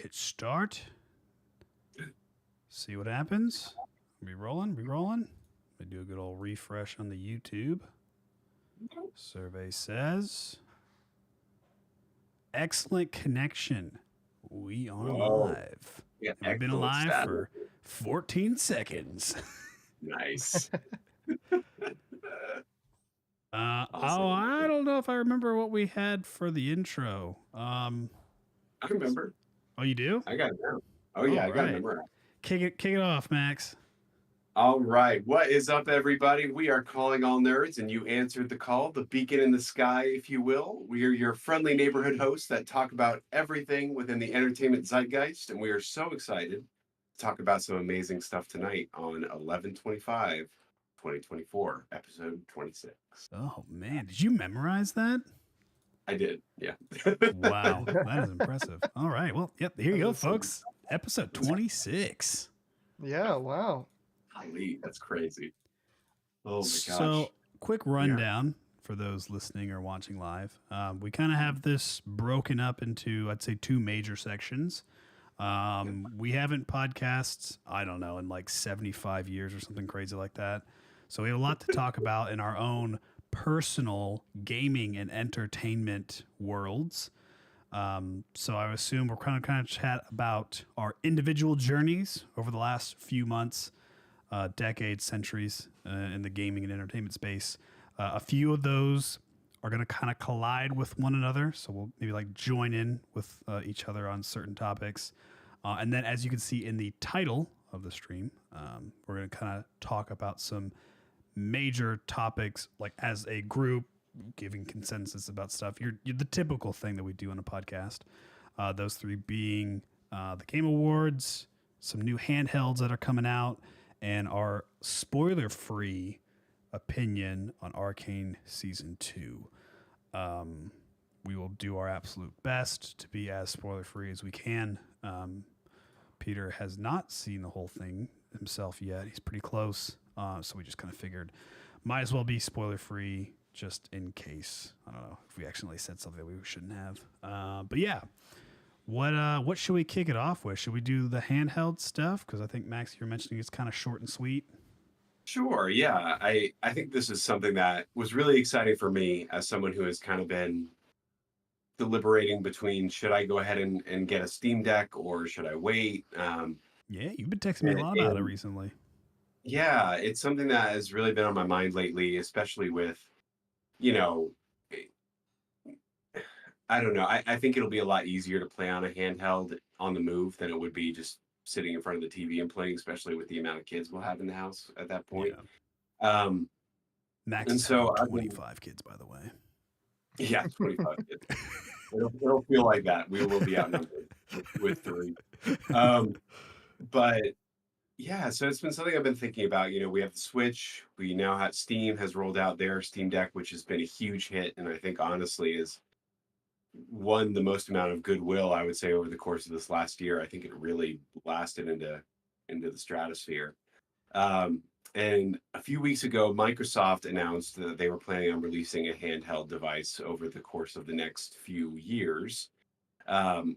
hit start. See what happens. Be rolling, be rolling. We do a good old refresh on the YouTube. Survey says excellent connection. We are Whoa. live. Yeah, And we've been excellent alive status. for 14 seconds. Nice. Oh, I don't know if I remember what we had for the intro. I remember. Oh, you do? I got it down. Oh All yeah, I got it right. memorized. Kick it off, Max. All right. What is up, everybody? We are calling all nerds, and you answered the call, the beacon in the sky, if you will. We are your friendly neighborhood hosts that talk about everything within the entertainment zeitgeist, and we are so excited to talk about some amazing stuff tonight on 11/25/2024, episode 26. Oh man, did you memorize that? I did, yeah. Wow, that is impressive. All right, well, yep, here you go, folks. Episode 26. Yeah, wow. Golly, that's crazy. Oh my gosh. So, quick rundown for those listening or watching live. We kind of have this broken up into, I'd say, two major sections. We haven't podcasts, I don't know, in like 75 years or something crazy like that. So we have a lot to talk about in our own personal gaming and entertainment worlds. So I assume we're kind of chat about our individual journeys over the last few months, decades, centuries in the gaming and entertainment space. A few of those are going to kind of collide with one another. So we'll maybe like join in with each other on certain topics. And then as you can see in the title of the stream, we're going to kind of talk about some major topics, like as a group, giving consensus about stuff. You're the typical thing that we do on a podcast. Those three being the Game Awards, some new handhelds that are coming out, and our spoiler-free opinion on Arcane Season 2. We will do our absolute best to be as spoiler-free as we can. Peter has not seen the whole thing himself yet. He's pretty close. So we just kind of figured might as well be spoiler free just in case. I don't know if we accidentally said something that we shouldn't have. But yeah, what should we kick it off with? Should we do the handheld stuff? Because I think, Max, you're mentioning it's kind of short and sweet. Sure, yeah. I think this is something that was really exciting for me as someone who has kind of been deliberating between should I go ahead and get a Steam Deck or should I wait? Yeah, you've been texting me a lot about it recently. Yeah, it's something that has really been on my mind lately, especially with, you know, I don't know. I think it'll be a lot easier to play on a handheld on the move than it would be just sitting in front of the TV and playing, especially with the amount of kids we'll have in the house at that point. Yeah. Um, Max and is so having 25 kids, by the way. Yeah, 25 kids. It'll feel like that. We will be outnumbered with 3. But yeah, so it's been something I've been thinking about. You know, we have the Switch. We now have Steam has rolled out their Steam Deck, which has been a huge hit, and I think honestly is won the most amount of goodwill, I would say, over the course of this last year. I think it really blasted into the stratosphere. And a few weeks ago, Microsoft announced that they were planning on releasing a handheld device over the course of the next few years,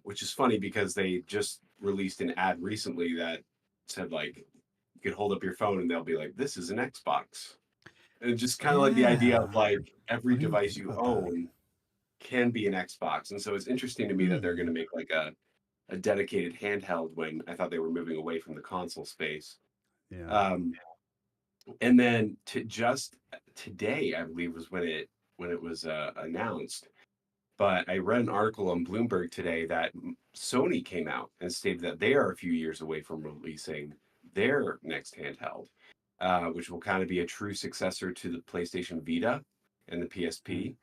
which is funny because they just released an ad recently that said, like, you could hold up your phone and they'll be like, this is an Xbox. And just kind of like the idea of like every device you own can be an Xbox. And so it's interesting to me that they're going to make like a dedicated handheld when I thought they were moving away from the console space. Yeah. And then just today, I believe, was when it was announced. But I read an article on Bloomberg today that Sony came out and stated that they are a few years away from releasing their next handheld, which will kind of be a true successor to the PlayStation Vita and the PSP,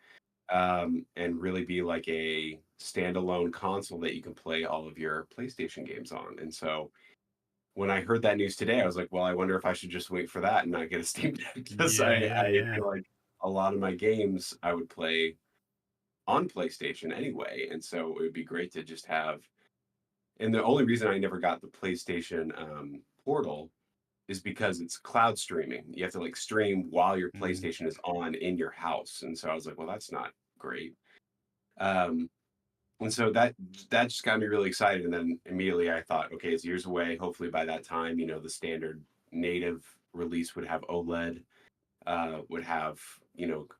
and really be like a standalone console that you can play all of your PlayStation games on. And so when I heard that news today, I was like, well, I wonder if I should just wait for that and not get a Steam Deck, because I feel like a lot of my games I would play on PlayStation anyway. And so it would be great to just have, and the only reason I never got the PlayStation Portal is because it's cloud streaming. You have to like stream while your PlayStation is on in your house. And so I was like, well, that's not great. And so that just got me really excited. And then immediately I thought, okay, it's years away. Hopefully by that time, the standard native release would have OLED, would have,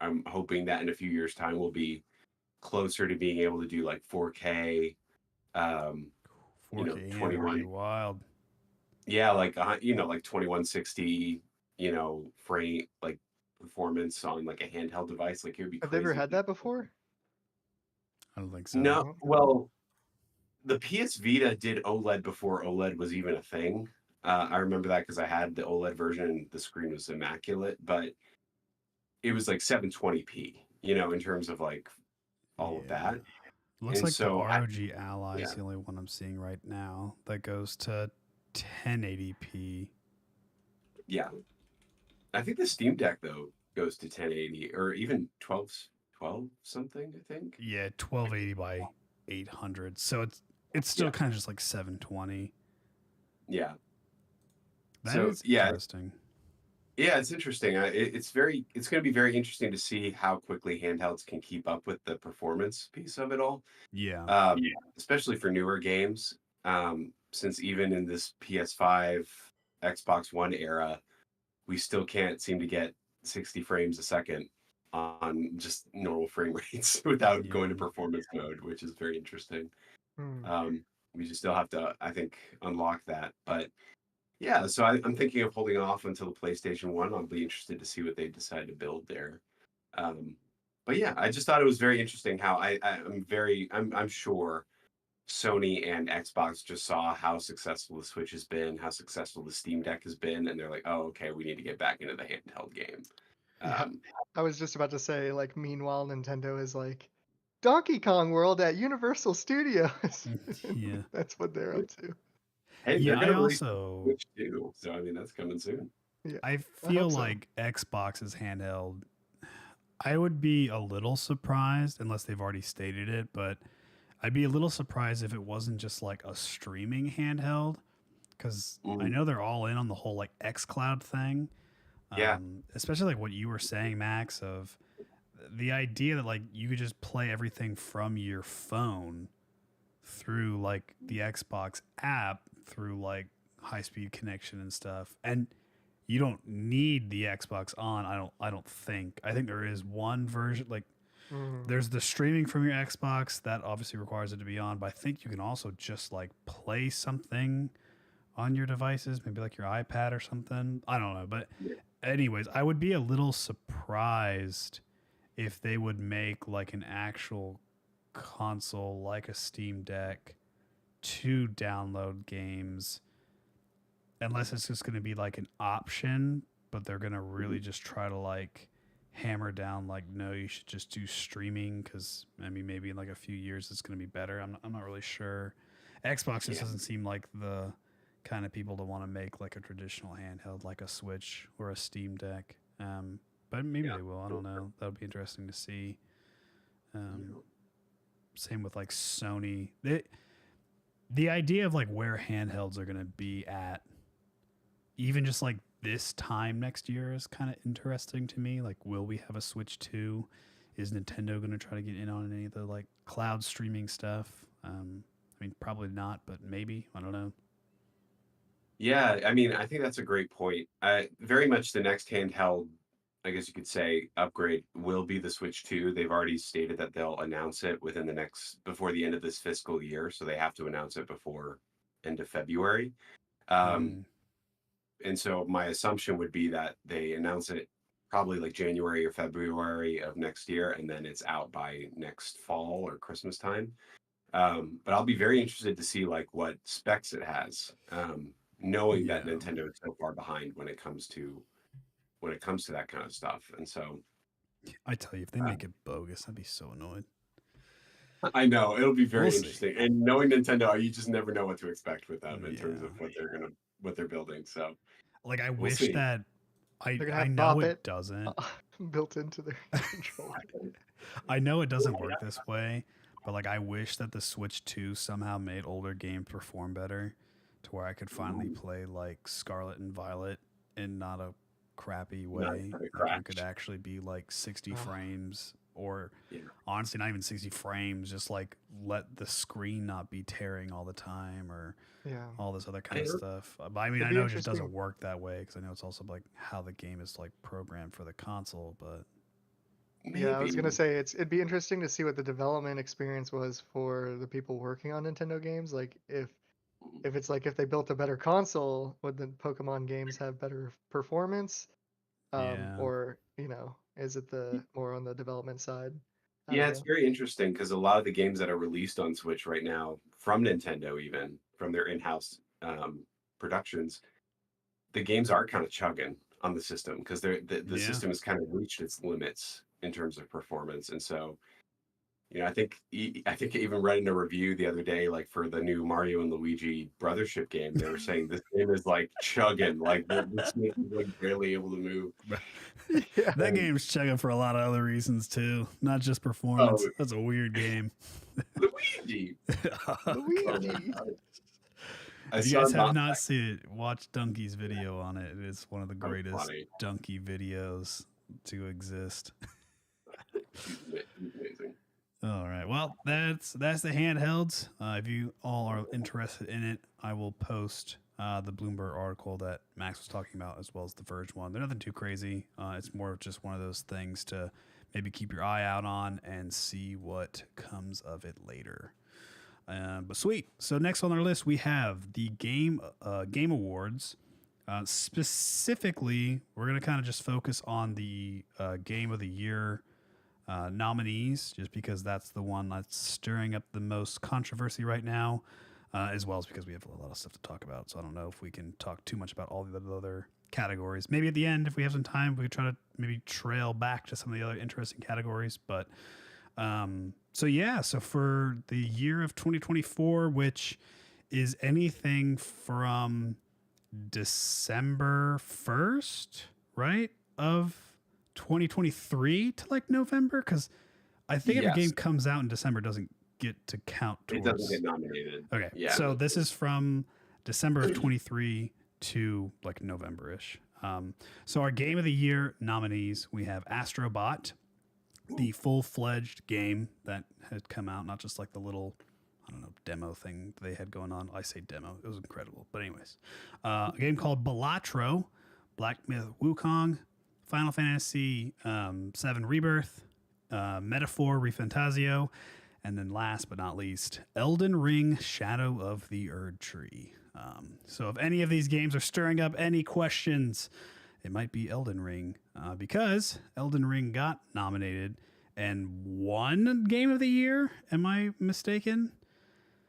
I'm hoping that in a few years' time we'll be closer to being able to do like 4K, um, 4K games are gonna be 21, wild. yeah, like, like 2160, frame, like performance on like a handheld device. Like it would be Have they ever crazy. had that before? I don't think so. No, No. well, the PS Vita did OLED before OLED was even a thing. I remember that because I had the OLED version and the screen was immaculate, but it was like 720p, in terms of like all of Yeah. that. Looks And like the so ROG Ally is yeah, the only one I'm seeing right now that goes to 1080p. yeah. I think the Steam Deck though goes to 1080 or even 12 something, I think. Yeah, 1280 by 800. So it's still Yeah. kind of just like 720. Yeah. That So is yeah, interesting. yeah, it's interesting. It's going to be very interesting to see how quickly handhelds can keep up with the performance piece of it all. Yeah. Yeah. Especially for newer games. Since even in this PS5, Xbox One era, we still can't seem to get 60 frames a second on just normal frame rates without going to Yeah. performance mode, which is very interesting. Hmm. We just still have to, I think, unlock that. But yeah, so I'm thinking of holding off until the PlayStation 1. I'll be interested to see what they decide to build there. Um, but yeah, I just thought it was very interesting how I'm sure Sony and Xbox just saw how successful the Switch has been, how successful the Steam Deck has been, and they're like, oh, okay, we need to get back into the handheld game. Yeah. Um, I was just about to say, like, meanwhile, Nintendo is like Donkey Kong World at Universal Studios. Yeah. That's what they're up to. hey, they're Yeah, I gonna release the also Switch too, so I mean that's coming soon. Yeah, I I feel hope so. like Xbox's handheld I would be a little surprised unless they've already stated it, but I'd be a little surprised if it wasn't just like a streaming handheld because I Mm, know they're all in on the whole like xCloud thing. yeah, Especially like what you were saying, Max, of the idea that like you could just play everything from your phone through like the Xbox app through like high speed connection and stuff. And you don't need the Xbox on, I don't think. I think there is one version like Mhm. there's the streaming from your Xbox that obviously requires it to be on, but I think you can also just like play something on your devices, maybe like your iPad or something. I don't know, but yeah, anyways, I would be a little surprised if they would make like an actual console like a Steam Deck to download games unless it's just going to be like an option, but they're going to really mhm, just try to like hammer down like no you should just do streaming because I mean maybe in like a few years it's going to be better. I'm not really sure. Xbox just yeah, doesn't seem like the kind of people to want to make like a traditional handheld like a Switch or a Steam Deck. But maybe yeah, they will. I don't know. That would be interesting to see. Um, yeah, Same with like Sony. The idea of like where handhelds are going to be at, even just like this time next year, is kind of interesting to me. Like, will we have a Switch 2? Is Nintendo going to try to get in on any of the like cloud streaming stuff? I mean, probably not, but maybe. I don't know. yeah. I mean, I think that's a great point. Very much the next handheld, I guess you could say, upgrade will be the Switch 2. They've already stated that they'll announce it before the end of this fiscal year, so they have to announce it before end of February. Um, Mm, and so my assumption would be that they announce it probably like January or February of next year, and then it's out by next fall or Christmas time. But I'll be very interested to see like what specs it has, knowing that yeah. Nintendo is so far behind when it comes to that kind of stuff. And so I tell you, if they uh, make it bogus, I'd be so annoyed. I know it'll be We'll very see. interesting. And knowing Nintendo, you just never know what to expect with them in terms Yeah. of what they're building. So Like, I we'll wish see. that They're gonna I have know Bop it It doesn't. built into their controller. I know it doesn't work this way, but like I wish that the Switch 2 somehow made older games perform better to where I could finally play like Scarlet and Violet in not a crappy Not way. gonna Like where it could crash. actually be like 60 Oh, frames or Yeah. honestly, not even 60 frames. Just like let the screen not be tearing all the time, or Yeah. all this other kind of stuff. But I mean, It'd I be know it just doesn't interesting. work that way because I know it's also like how the game is like programmed for the console. But Yeah, I was gonna Maybe. say it'd be interesting to see what the development experience was for the people working on Nintendo games. Like if it's like if they built a better console, would the Pokemon games have better performance? yeah, Or is it the more on the development side? I Yeah, don't it's know. very interesting because a lot of the games that are released on Switch right now from Nintendo, even from their in-house productions, the games are kind of chugging on the system because the yeah, system has kind of reached its limits in terms of performance. And so, I think I even read in a review the other day, like for the new Mario and Luigi Brothership game, they were saying this game is like chugging, like this makes you like barely able to move. Yeah. that And, game's chugging for a lot of other reasons too, not just oh, performance. That's a weird game. Luigi! Oh, Oh God. my Luigi. god! I If you saw guys have not not seen it, watch Donkey's video on it. It is one of the so greatest funny. Donkey videos to exist. He's amazing. All right. Well, that's the handhelds. If you all are interested in it, I will post the Bloomberg article that Max was talking about, as well as the Verge one. They're nothing too crazy. It's more of just one of those things to maybe keep your eye out on and see what comes of it later. But sweet. So next on our list, we have the Game Awards. Specifically, we're gonna kind of just focus on the Game of the Year nominees, just because that's the one that's stirring up the most controversy right now, as well as because we have a lot of stuff to talk about. So I don't know if we can talk too much about all the other categories. Maybe at the end, if we have some time, we could try to maybe trail back to some of the other interesting categories. But so yeah, so for the year of 2024, which is anything from December 1st, right? Of 2023 to like November? Because I think if a game Yes, comes out in December, it doesn't get to count it doesn't get towards. nominated. Okay. Yeah, So that's this is from December of 23 to like November ish. So our Game of the Year nominees, we have Astrobot, the full fledged game that had come out, not just like the little, I don't know, demo thing they had going on. I say demo, it was incredible. But, anyways, a game called Balatro, Black Myth Wukong, Final Fantasy 7 Rebirth, Metaphor Refantasio, and then last but not least, Elden Ring Shadow of the Erd Tree. So, if any of these games are stirring up any questions, it might be Elden Ring, because Elden Ring got nominated and won Game of the Year. Am I mistaken?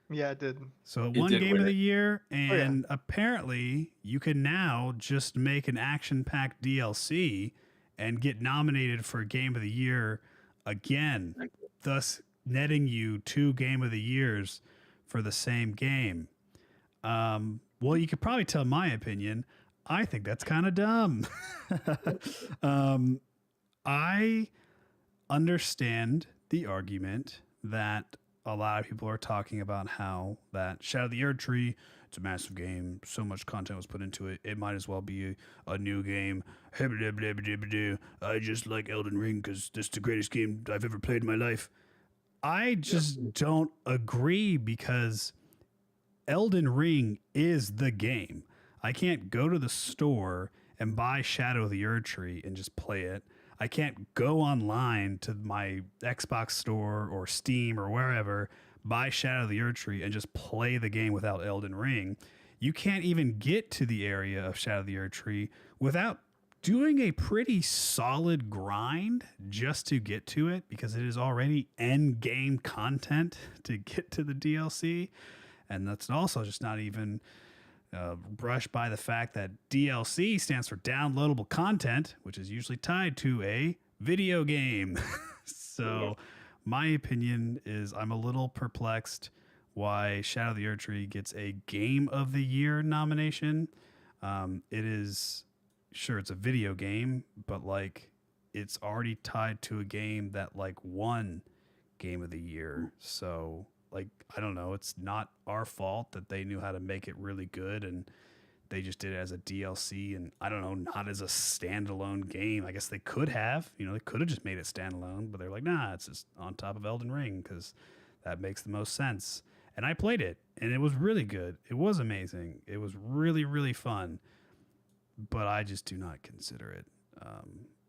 Yeah, it did. So it it won did Game win of it. the Year, Oh yeah. and apparently you can now just make an action-packed DLC and get nominated for Game of the Year again, thus netting you 2 Game of the Years for the same game. Well, you could probably tell my opinion. I think that's kind of dumb. um, I understand the argument that a lot of people are talking about how that Shadow of the Erd Tree, it's a massive game, so much content was put into it, it might as well be a new game. I just like Elden Ring because this is the greatest game I've ever played in my life. I Yep. just don't agree because Elden Ring is the game. I can't go to the store and buy Shadow of the Erd Tree and just play it. I can't go online to my Xbox store or Steam or wherever, buy Shadow of the Erd Tree and just play the game without Elden Ring. You can't even get to the area of Shadow of the Erd Tree without doing a pretty solid grind just to get to it because it is already end game content to get to the DLC. And that's also just not even brushed by the fact that DLC stands for downloadable content, which is usually tied to a video game. Yeah. So, my opinion is I'm a little perplexed why Shadow of the Erd Tree gets a Game of the Year nomination. It is, sure, it's a video game, but like it's already tied to a game that like won Game of the Year. So, like, I don't know. It's not our fault that they knew how to make it really good and they just did it as a DLC, and I don't know, not as a standalone game. I guess they could have, they could have just made it standalone, but they're like, nah, it's just on top of Elden Ring because that makes the most sense. And I played it, and it was really good. It was amazing. It was really, really fun, but I just do not consider it.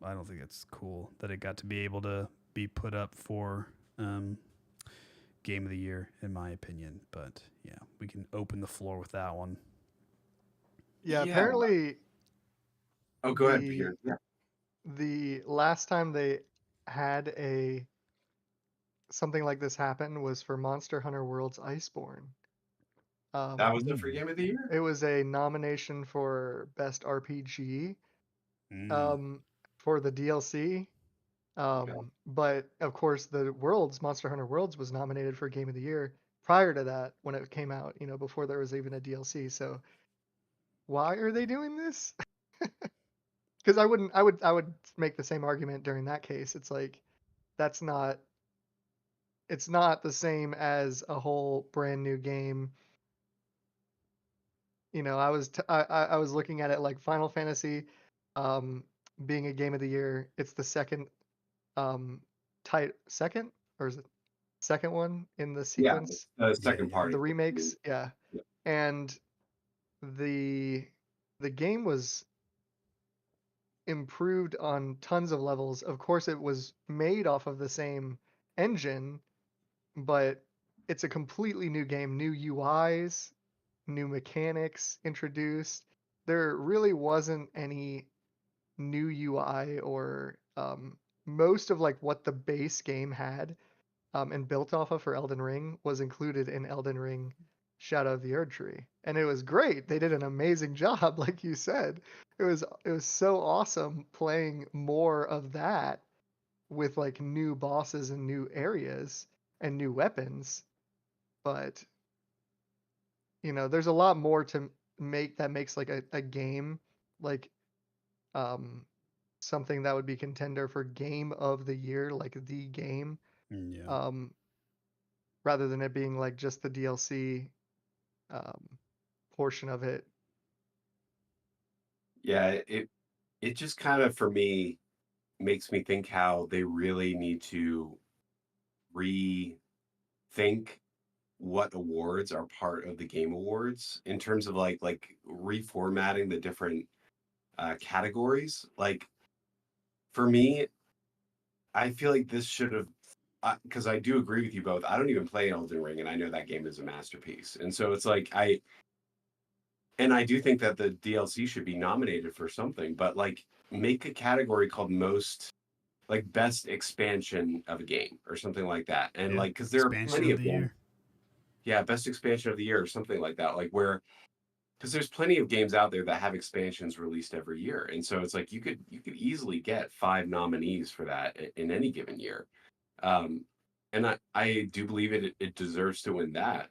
I don't think it's cool that it got to be able to be put up for Game of the Year, in my opinion. But yeah, we can open the floor with that one. Yeah, Yeah. apparently Oh, go ahead, the Peter. Yeah. the last time they had a something like this happen was for Monster Hunter World's Iceborne. That was it for Game of the Year? It was a nomination for Best RPG Mm. for the DLC. But of course, the Monster Hunter Worlds was nominated for Game of the Year prior to that when it came out, before there was even a DLC. So why are they doing this? Because I would make the same argument during that case. It's like that's not it's not the same as a whole brand new game. I was looking at it like Final Fantasy, um, being a Game of the Year. It's the um, second, or is it second one in the Yeah, sequence the Yeah, second yeah. of party. the remakes. Yeah, Yeah. and the the game was improved on tons of levels. Of course, it was made off of the same engine, but it's a completely new game, new UIs, new mechanics introduced. There really wasn't any new UI or most of like what the base game had and built off of for Elden Ring was included in Elden Ring Shadow of the Erdtree. And it was great. They did an amazing job, like you said. It was so awesome playing more of that with like new bosses and new areas and new weapons. But there's a lot more to make that makes like a game like um something that would be contender for game of the year, like the game, Yeah. um, rather than it being like just the DLC um, portion of it. Yeah, it just kind of for me makes me think how they really need to rethink what awards are part of the game awards in terms of like reformatting the different categories. Like for me, I feel like this should have, because I do agree with you both. I don't even play Elden Ring, and I know that game is a masterpiece. And so it's like I do think that the DLC should be nominated for something, but like make a category called most like best expansion of a game or something like that. And Yeah. like, because there are Expansion plenty of of the games, year. yeah, best expansion of the year or something like that. Like where, because there's plenty of games out there that have expansions released every year, and so it's like you could easily get 5 nominees for that in any given year. Um, and I do believe it deserves to win that.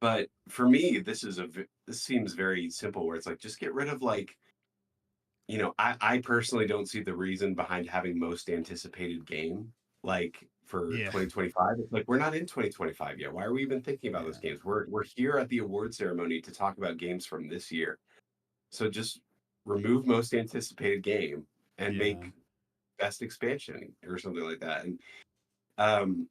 But for me, this seems very simple, where it's like just get rid of like I personally don't see the reason behind having most anticipated game like for Yeah. 2025. It's like we're not in 2025 yet. Why are we even thinking about those Yeah. games? We're here at the award ceremony to talk about games from this year. So just remove most anticipated game and Yeah. make best expansion or something like that. And um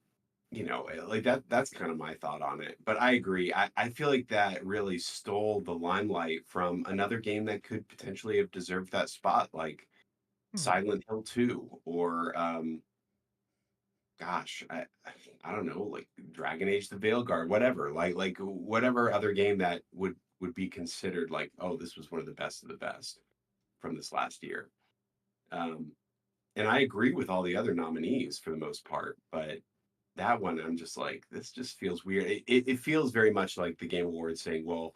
like that's kind of my thought on it. But I agree. I feel like that really stole the limelight from another game that could potentially have deserved that spot, like Hmm. Silent Hill 2 or gosh, I don't know, like Dragon Age the Veilguard, whatever. Like whatever other game that would be considered like, oh, this was one of the best of the best from this last year. Um and I agree with all the other nominees for the most part, but that one I'm just like, this just feels weird. It feels very much like the Game Awards saying, well,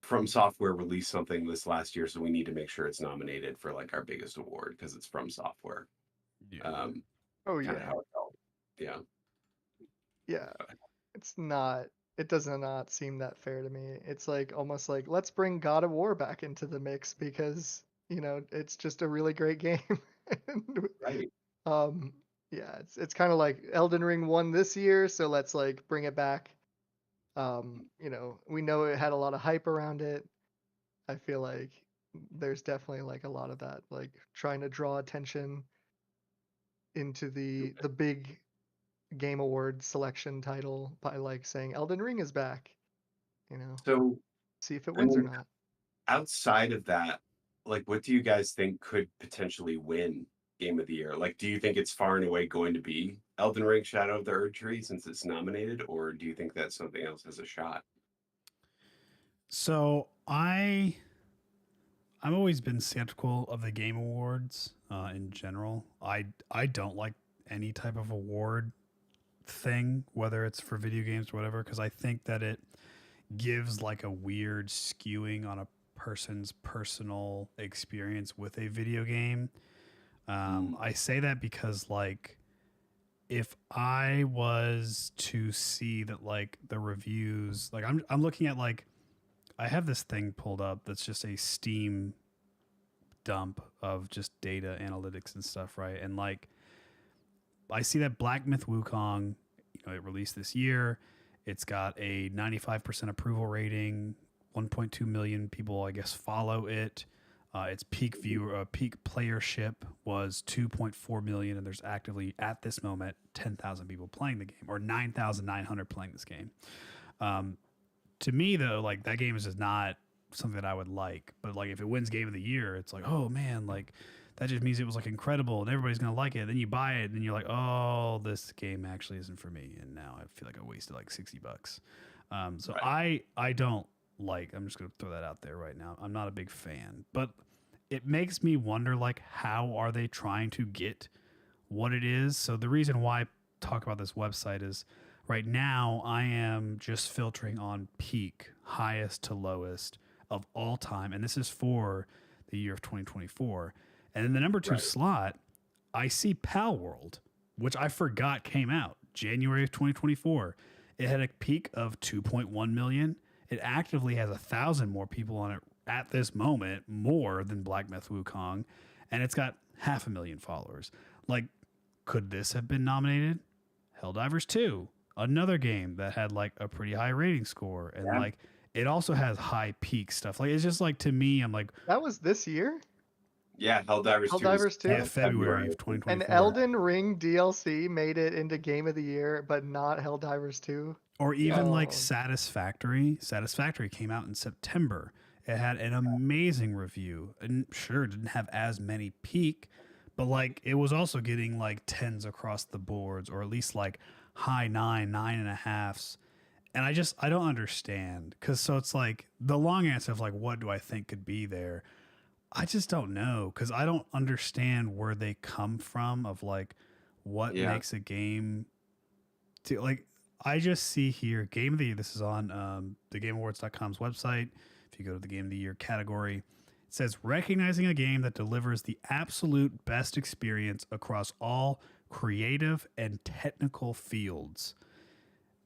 From Software released something this last year, so we need to make sure it's nominated for like our biggest award because it's From Software. Yeah. Um, Oh Kind of yeah, how it felt. Yeah. yeah. It's not. It does not seem that fair to me. It's like almost like let's bring God of War back into the mix because it's just a really great game. And, Right. yeah, it's kind of like Elden Ring won this year, so let's like bring it back We know it had a lot of hype around it. I feel like there's definitely like a lot of that, like trying to draw attention into the big Game Award selection title by like saying Elden Ring is back, you know, So, see if it I wins or mean, not. outside of that, like, what do you guys think could potentially win Game of the Year? Like, do you think it's far and away going to be Elden Ring Shadow of the Erdtree since it's nominated, or do you think that something else has a shot? So I've always been skeptical of the Game Awards in general. I don't like any type of award thing, whether it's for video games or whatever, because I think that it gives like a weird skewing on a person's personal experience with a video game. I say that because like if I was to see that like the reviews, like I'm looking at like I have this thing pulled up that's just a Steam dump of just data analytics and stuff, right? And like I see that Black Myth Wukong, it released this year. It's got a 95% approval rating. 1.2 million people, I guess, follow it. Its peak playership was 2.4 million, and there's actively at this moment 10,000 people playing the game, or 9,900 playing this game. To me, though, like that game is just not something that I would like. But like if it wins Game of the Year, it's like, oh man, like that just means it was like incredible and everybody's gonna like it. Then you buy it, and then you're like, oh, this game actually isn't for me, and now I feel like I wasted like $60. So Right. I don't like. I'm just gonna throw that out there right now. I'm not a big fan, but it makes me wonder like how are they trying to get what it is. So the reason why I talk about this website is right now I am just filtering on peak, highest to lowest of all time, and this is for the year of 2024. And in the number two Right. slot, I see Pal World, which I forgot came out January of 2024. It had a peak of 2.1 million. It actively has 1,000 more people on it at this moment, more than Black Myth Wukong, and it's got 500,000 followers. Like, could this have been nominated? Helldivers 2, another game that had like a pretty high rating score, and Yeah. like it also has high peak stuff. Like it's just like to me, I'm like, That was this year? Yeah. Helldivers 2 was Helldivers yeah, 2? February February, of I think. An 2024. Elden Ring DLC made it into Game of the Year, but not Helldivers 2? Or Yeah. even like Oh, Satisfactory. Satisfactory came out in September. It had an amazing review, and sure, it didn't have as many peak, but like it was also getting like tens across the boards, or at least like high nine and a halfs. And I don't understand, because so it's like the long answer of like what do I think could be there. I just don't know, because I don't understand where they come from of like what Yeah. makes a game to like. I just see here Game of the Year. This is on the GameAwards.com's website. If you go to the Game of the Year category, it says recognizing a game that delivers the absolute best experience across all creative and technical fields.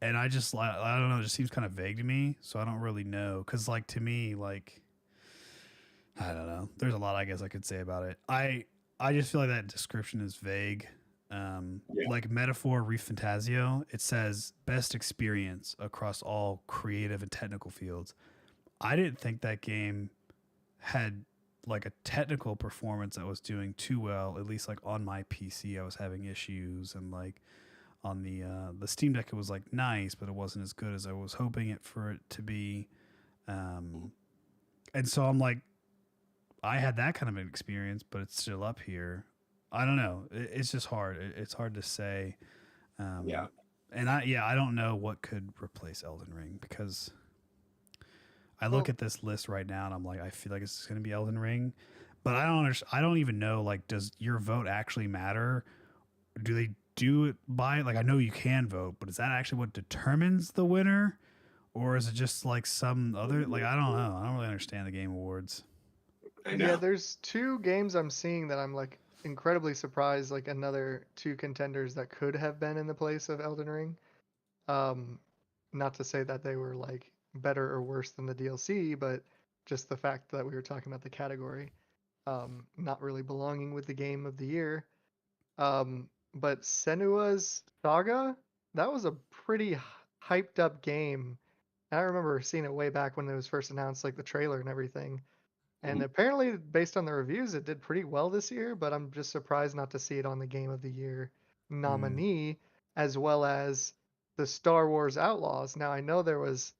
And I don't know, it just seems kind of vague to me, so I don't really know, cuz like to me like I don't know. There's a lot I guess I could say about it. I just feel like that description is vague. Yeah. Like Metaphor Refantasio, it says best experience across all creative and technical fields. I didn't think that game had like a technical performance that was doing too well. At least like on my PC, I was having issues, and like on the Steam Deck, it was like nice, but it wasn't as good as I was hoping it for it to be. Um, and so I'm like, I had that kind of an experience, but it's still up here. I don't know. It's just hard. It's hard to say. Yeah. Um, and I don't know what could replace Elden Ring, because I look well, at this list right now and I'm like, I feel like it's going to be Elden Ring, but I don't understand. I don't even know. Like, does your vote actually matter? Do they do it by like? I know you can vote, but is that actually what determines the winner, or is it just like some other? Like, I don't know. I don't really understand the Game Awards. I yeah, know. there's two games I'm seeing that I'm like incredibly surprised, like another two contenders that could have been in the place of Elden Ring. Um, Not to say that they were like better or worse than the DLC, but just the fact that we were talking about the category, not really belonging with the game of the year. But Senua's Saga, that was a pretty hyped up game. And I remember seeing it way back when it was first announced, like the trailer and everything. And Mhm. apparently, based on the reviews, it did pretty well this year, but I'm just surprised not to see it on the Game of the Year Mm. nominee, as well as the Star Wars Outlaws. Now, I know there was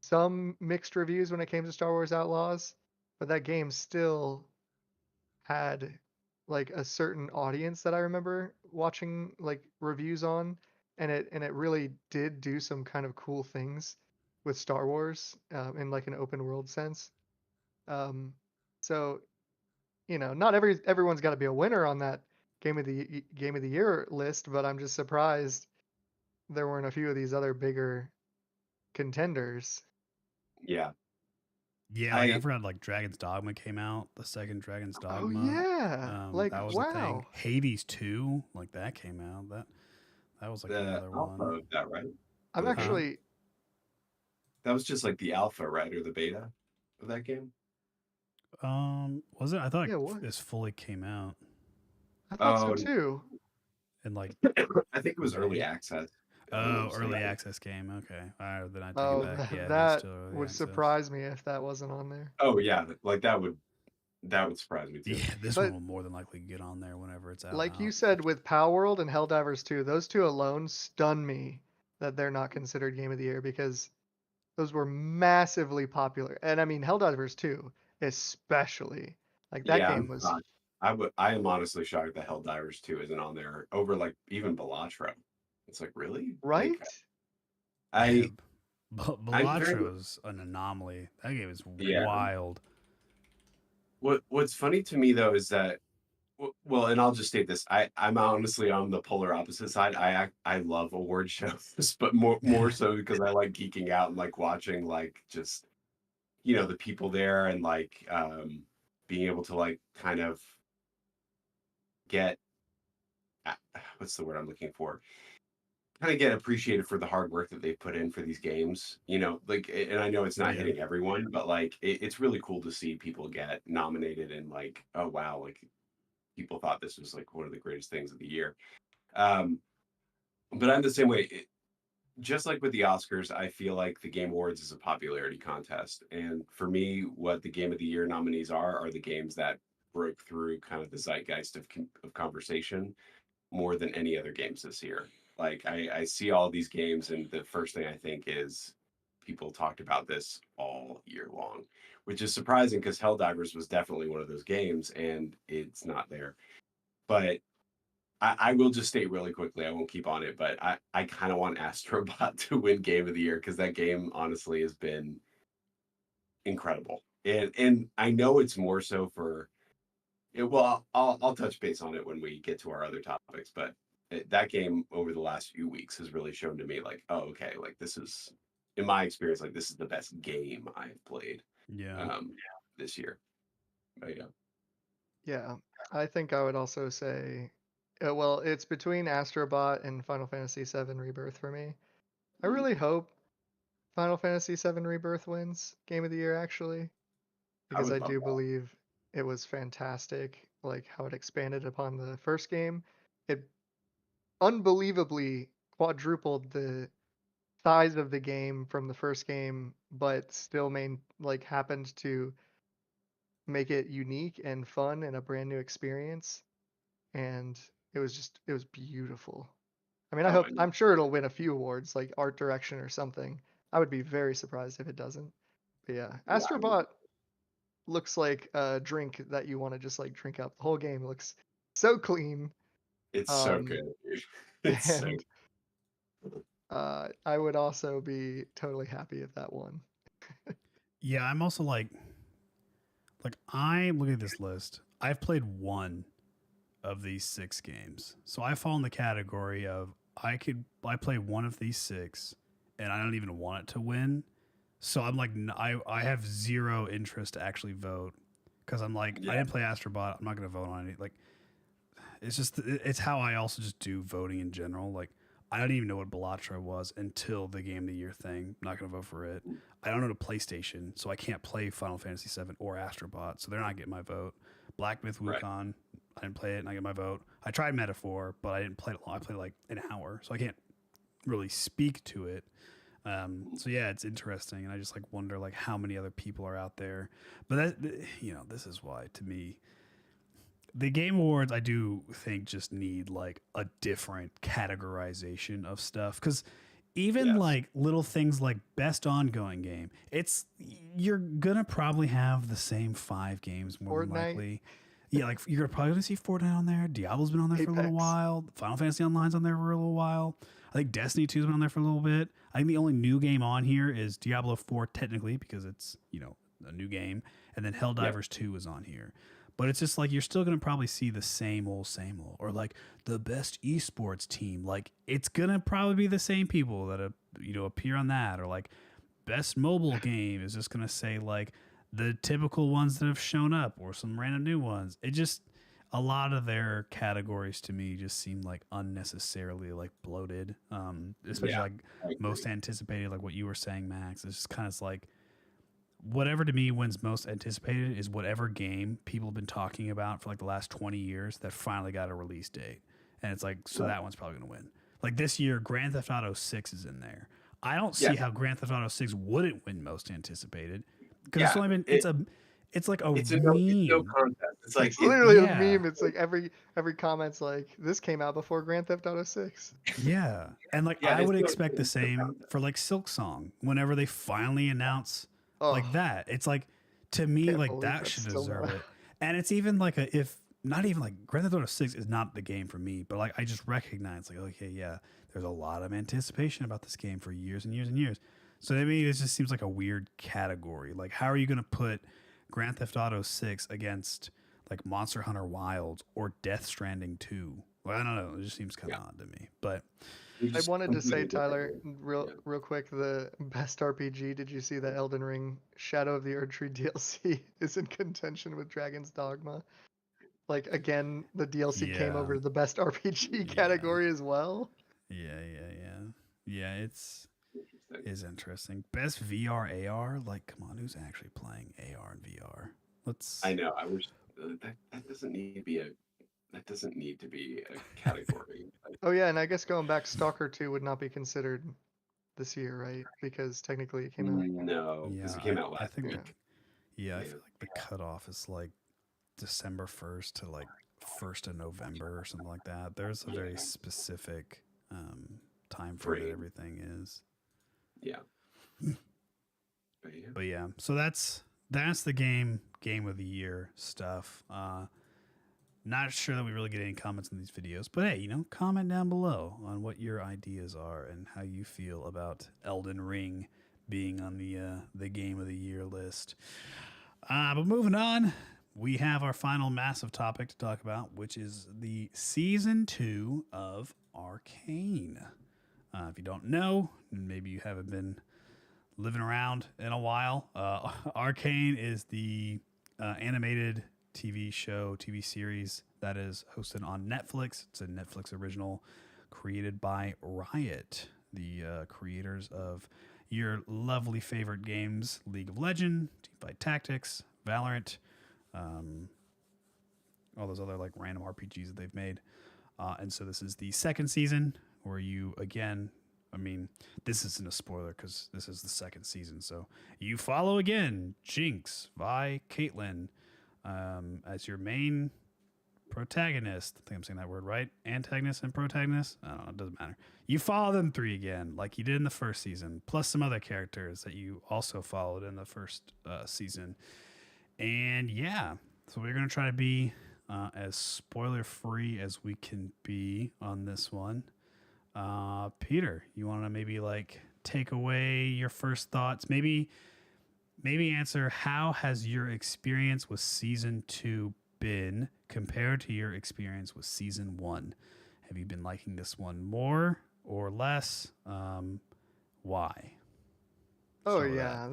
some mixed reviews when it came to Star Wars Outlaws, but that game still had like a certain audience that I remember watching like reviews on, and it really did do some kind of cool things with Star Wars in like an open world sense. Um, so not everyone's got to be a winner on that game of the year list, but I'm just surprised there weren't a few of these other bigger contenders. Yeah. Yeah, like I I forgot like Dragon's Dogma came out, the second Dragon's Oh Dogma. yeah, like That was a thing. wow. Hades 2, like that came out. That was like the another alpha one. of that, right? I'm Or the Huh? beta? actually That was just like the alpha, right? Or the beta of that game? Was it? I thought yeah, what? this fully came out I thought so Oh, too. in like I think it was early May. access, if I'm not Oh, early mistaken. access game. Okay. All right, then I take it Oh, back. Yeah, it is that still early would access. surprise me if that wasn't on there. Oh yeah, like that would surprise me too. Yeah, this one But will more than likely get on there whenever it's out. like you said with Power World and Helldivers 2, those two alone stun me that they're not considered Game of the Year because those were massively popular. And I mean Helldivers 2 especially. Like that Yeah, game I'm was shocked. I am honestly shocked that Helldivers 2 isn't on there over like even Balatro. It's like really? Like right? Yeah, I I'm very Balatro is an anomaly. That game is yeah. wild. What's funny to me though is that well, and I'll just state this. I'm honestly on the polar opposite side. I love award shows, but more so because I like geeking out and like watching like just the people there and like being able to like kind of get what's the word I'm looking for? Kind of get appreciated for the hard work that they've put in for these games. Like and I know it's not Yeah. hitting everyone, but like it's really cool to see people get nominated and like, oh wow, like people thought this was like one of the greatest things of the year. Um, but I'm the same way. Just like with the Oscars, I feel like the Game Awards is a popularity contest. And for me, what the Game of the Year nominees are the games that broke through kind of the zeitgeist of conversation more than any other games this year. Like I see all these games, and the first thing I think is people talked about this all year long, which is surprising because Helldivers was definitely one of those games, and it's not there. But I will just state really quickly, I won't keep on it, but I kind of want Astrobot to win Game of the Year because that game honestly has been incredible. And I know it's more so for well, I'll touch base on it when we get to our other topics, but that game over the last few weeks has really shown to me like, oh, okay, like this is in my experience, like this is the best game I've played Yeah. um this year. But yeah. Yeah. I think I would also say well, it's between Astrobot and Final Fantasy VII Rebirth for me. I Mm, really hope Final Fantasy VII Rebirth wins Game of the Year actually, I because would I love do that. believe it was fantastic, like how it expanded upon the first game. It unbelievably quadrupled the size of the game from the first game, but still happened to make it unique and fun and a brand new experience. And it was beautiful. I mean, Oh, I know. I'm sure it'll win a few awards like art direction or something. I would be very surprised if it doesn't. But yeah, Yeah, I would. Astrobot looks like a drink that you want to just like drink up. The whole game looks so clean. It's so Um, good. It's so and I would also be totally happy if that won. Yeah, I'm also like I look at this list. I've played one of these 6 games. So I fall in the category of I play one of these 6 and I don't even want it to win. So I'm like I have zero interest to actually vote because I'm like I yeah. didn't play Astrobot. I'm not going to vote on it. Like it's how I also just do voting in general. Like I don't even know what Balatro was until the Game of the Year thing. I'm not going to vote for it. I don't know the PlayStation, so I can't play Final Fantasy VII or Astrobot, so they're not getting my vote. Black Myth Right. Wukong, I didn't play it, and I get my vote. I tried Metaphor, but I didn't play it long. I played like an hour, so I can't really speak to it. So yeah, it's interesting, and I just like wonder like how many other people are out there. But that, this is why to me the Game Awards, I do think, just need like a different categorization of stuff because even Yes. like little things like best ongoing game, it's you're gonna probably have the same 5 games more than Fortnite, likely. Yeah, like you're probably gonna see Fortnite on there. Diablo's been on there for a little Apex. while. Final Fantasy Online's on there for a little while. I think Destiny 2's been on there for a little bit. I think the only new game on here is Diablo 4 technically because it's a new game, and then Yep. Helldivers 2 is on here. But it's just like you're still gonna probably see the same old, or like the best esports team. Like it's gonna probably be the same people that appear on that, or like best mobile game is just gonna say like the typical ones that have shown up, or some random new ones. It just a lot of their categories to me just seem like unnecessarily like bloated. Especially Yeah. like I most agree. anticipated, like what you were saying, Max. It's just kind of like whatever to me wins most anticipated is whatever game people have been talking about for like the last 20 years that finally got a release date. And it's like, so Right. that one's probably going to win. Like this year, Grand Theft Auto 6 is in there. I don't see Yes. how Grand Theft Auto 6 wouldn't win most anticipated because it's Yeah. only been, it's like a It's no meme. contest. It's like It's it. literally a Yeah. meme. It's like every comment's like, this came out before Grand Theft Auto 6. Yeah. And like, Yeah. I There's would no, expect the there's no same contest. for like Silk Song whenever they finally announce Oh, like that. It's like, to me, can't like believe that that's should still deserve not. it. And it's even like if not even like Grand Theft Auto 6 is not the game for me, but like I just recognize like, okay, yeah, there's a lot of anticipation about this game for years and years and years. So to me, it just seems like a weird category. Like, how are you going to put Grand Theft Auto 6 against like Monster Hunter Wilds or Death Stranding 2? Well, I don't know. It just seems kind Yeah. of odd to me. But They're I just wanted to say, completely different Tyler, games. real Yeah. real quick, the best RPG. Did you see that Elden Ring Shadow of the Erdtree DLC is in contention with Dragon's Dogma? Like again, the DLC came yeah, over the best RPG yeah, category as well. yeah. It's Interesting. is interesting. Best VR AR, like come on, who's actually playing AR and VR? I Let's know. I wish that doesn't need to be a category. Like, Oh yeah, and I guess going back, Stalker 2 would not be considered this year, right? Because technically it came out. no, yeah, because it came out I last think Yeah. the I year. feel like the cutoff is like December 1st to like 1st of November or something like that. There's a very Yeah. specific time frame that Frame. everything is. Yeah. But yeah. But yeah, so that's the game of the year stuff. Not sure that we really get any comments in these videos, but hey, comment down below on what your ideas are and how you feel about Elden Ring being on the game of the year list. But moving on, we have our final massive topic to talk about, which is the season 2 of Arcane. If you don't know, maybe you haven't been living around in a while. Arcane is the animated TV series that is hosted on Netflix. It's a Netflix original created by Riot, the creators of your lovely favorite games League of Legends, Teamfight Tactics, Valorant, um, all those other like random RPGs that they've made. And so this is the second season where you again, I mean, this isn't a spoiler because this is the second season. So you follow again Jinx, Vi, Caitlyn as your main protagonist. I think I'm saying that word right. Antagonist and protagonist. I don't know. It doesn't matter. You follow them three again, like you did in the first season, plus some other characters that you also followed in the first season. And yeah, so we're gonna try to be as spoiler free as we can be on this one. Peter, you want to maybe like take away your first thoughts? Maybe answer how has your experience with season 2 been compared to your experience with season 1? Have you been liking this one more or less? Why? Oh Start with that. yeah,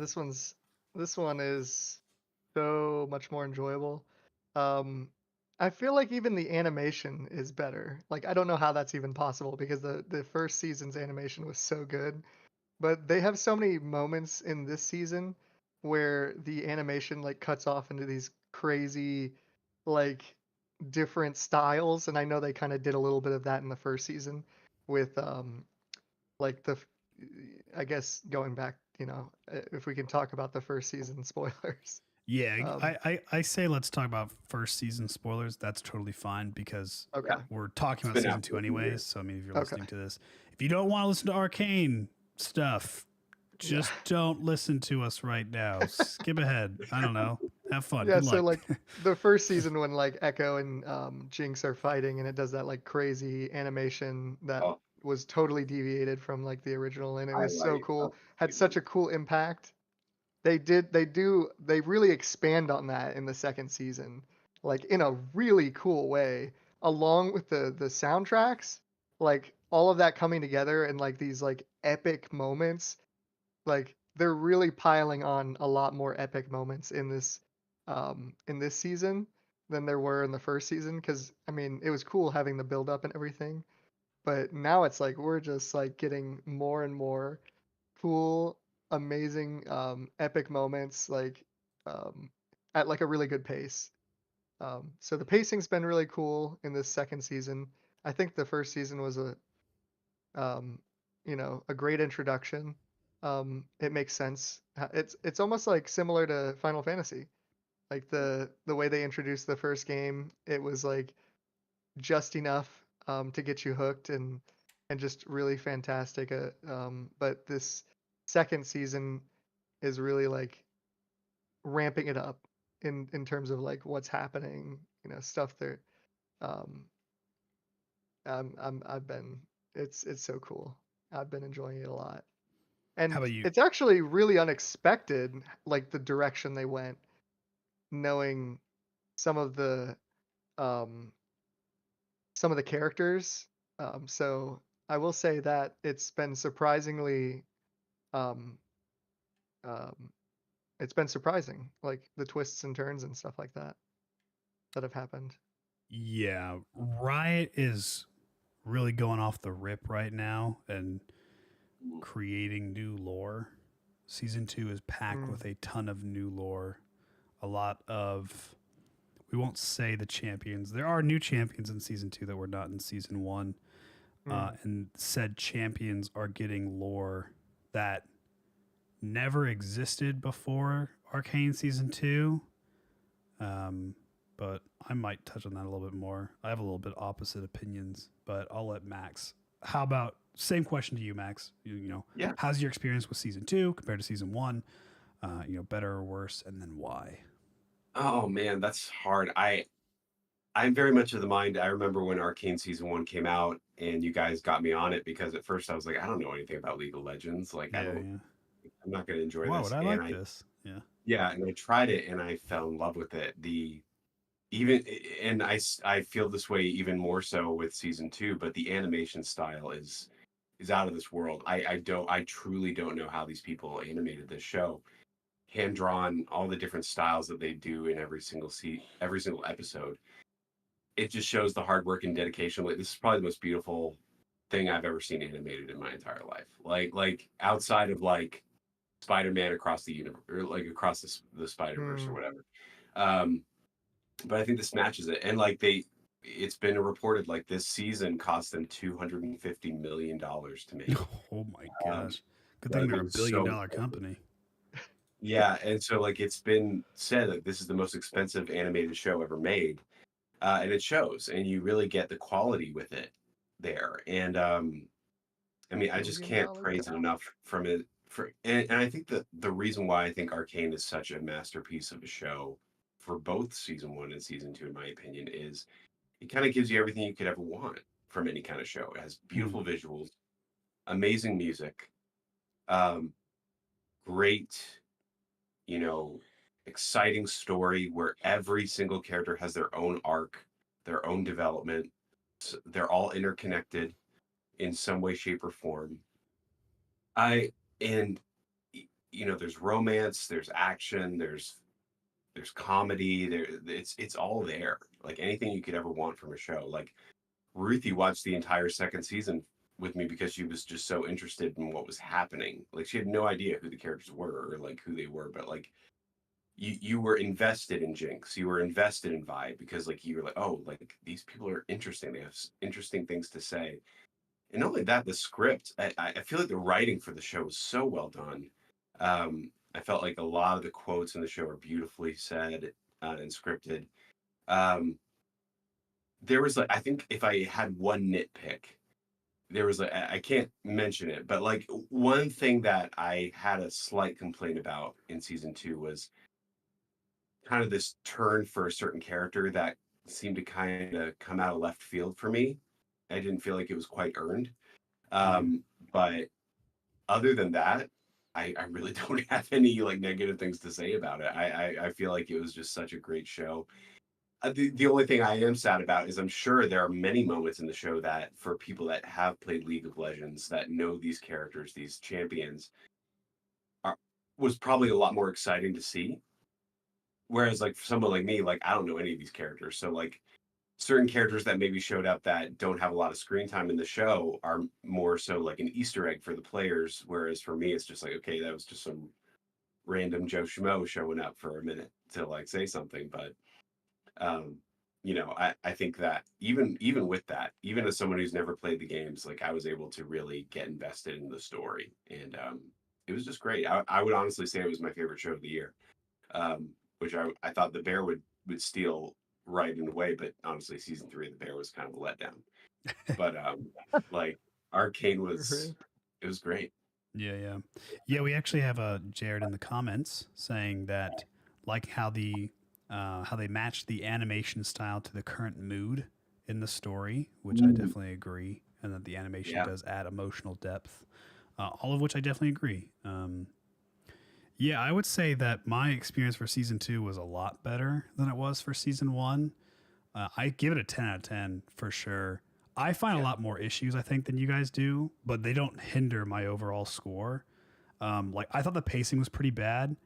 this one is so much more enjoyable. Um, I feel like even the animation is better. Like I don't know how that's even possible because the first season's animation was so good, but they have so many moments in this season where the animation like cuts off into these crazy like different styles, and I know they kind of did a little bit of that in the first season with like I guess going back, if we can talk about the first season spoilers. Yeah, Um, I say let's talk about first season spoilers. That's totally fine because okay, we're talking It's about been season out two for a few anyways. years. So I mean, if you're okay, listening to this, if you don't want to listen to Arcane stuff, yeah, just don't listen to us right now. Skip ahead. I don't know. Have fun. yeah. Good So luck. like the first season when like Echo and Jinx are fighting, and it does that like crazy animation that Oh, was totally deviated from like the original, and it was so highlight cool. of Had such season. a cool impact. They really expand on that in the second season, like in a really cool way, along with the soundtracks, like all of that coming together and like these like epic moments. Like they're really piling on a lot more epic moments in this season than there were in the first season, because I mean it was cool having the build up and everything, but now it's like we're just like getting more and more cool, amazing, epic moments, like um, at like a really good pace. So the pacing's been really cool in this second season. I think the first season was um, a great introduction. It makes sense. It's almost like similar to Final Fantasy. Like the way they introduced the first game, it was like just enough to get you hooked and just really fantastic. But this second season is really like ramping it up in terms of like what's happening, stuff there. Um, I've been it's so cool. I've been enjoying it a lot, How and about you? it's actually really unexpected, like the direction they went, knowing some of the um some of the characters. So I will say that it's been surprisingly um um it's been surprising, like the twists and turns and stuff like that have happened. Yeah, Riot is really going off the rip right now and creating new lore. Season two is packed Mm, with a ton of new lore. A lot of, we won't say the champions. There are new champions in season two that were not in season one. mm, And said champions are getting lore that never existed before Arcane season two. Um, but I might touch on that a little bit more. I have a little bit opposite opinions, but I'll let Max. How about same question to you, Max? Yeah. How's your experience with season two compared to season one? Better or worse, and then why? Oh man, that's hard. I'm very much of the mind. I remember when Arcane season one came out, and you guys got me on it because at first I was like, I don't know anything about League of Legends. Like, Yeah, yeah. I'm not going to enjoy Why would this. I And like this? Yeah. yeah, and I tried it, and I fell in love with it. Even and I feel this way even more so with season two, but the animation style is out of this world. I truly don't know how these people animated this show. Hand drawn, all the different styles that they do in every single episode. It just shows the hard work and dedication. Like, this is probably the most beautiful thing I've ever seen animated in my entire life. Like outside of like Spider-Man across the universe, or like across the Spider-Verse or mm. whatever. Um, but I think this matches it. And like it's been reported like this season cost them $250 million to make. Oh my Um, gosh. Good so I thing they're think a it's billion so dollar expensive. company. Yeah, and so like it's been said that this is the most expensive animated show ever made, and it shows, and you really get the quality with it there. And I mean, I just Billion can't dollar praise it company. enough from it. And I think the reason why I think Arcane is such a masterpiece of a show for both season one and season two, in my opinion, is it kind of gives you everything you could ever want from any kind of show. It has Hmm. beautiful visuals, amazing music, um, great, you know, exciting story where every single character has their own arc, their own development. They're all interconnected in some way, shape, or form. I and there's romance, there's action, there's comedy, it's all there. Like anything you could ever want from a show. Like Ruthie watched the entire second season with me because she was just so interested in what was happening. Like she had no idea who the characters were or like who they were, but like you were invested in Jinx, you were invested in Vi because like you were like, oh, like these people are interesting. They have interesting things to say. And not only that, the script, I feel like the writing for the show was so well done. I felt like a lot of the quotes in the show are beautifully said and scripted. Um, there was like, I think if I had one nitpick, there was like, I can't mention it, but like one thing that I had a slight complaint about in season 2 was kind of this turn for a certain character that seemed to kind of come out of left field for me. I didn't feel like it was quite earned. Um, but other than that, I really don't have any like negative things to say about it. I feel like it was just such a great show. The only thing I am sad about is I'm sure there are many moments in the show that for people that have played League of Legends that know these characters, these champions, are was probably a lot more exciting to see. Whereas like for someone like me, like I don't know any of these characters. So like certain characters that maybe showed up that don't have a lot of screen time in the show are more so like an Easter egg for the players. Whereas for me, it's just like, okay, that was just some random Joe Schmo showing up for a minute to like say something. But um, I think that even with that, even as someone who's never played the games, like I was able to really get invested in the story. And it was just great. I would honestly say it was my favorite show of the year. Which I thought the Bear would steal right in a way, but honestly, season 3 of the Bear was kind of a letdown. But like Arcane was, it was great. Yeah. We actually have a Jared in the comments saying that like how they matched the animation style to the current mood in the story, which I definitely agree, and that the animation Yeah. does add emotional depth. All of which I definitely agree. Yeah, I would say that my experience for season 2 was a lot better than it was for season 1. I give it a 10 out of 10 for sure. I find a Yeah. lot more issues, I think, than you guys do, but they don't hinder my overall score. Like, I thought the pacing was pretty bad.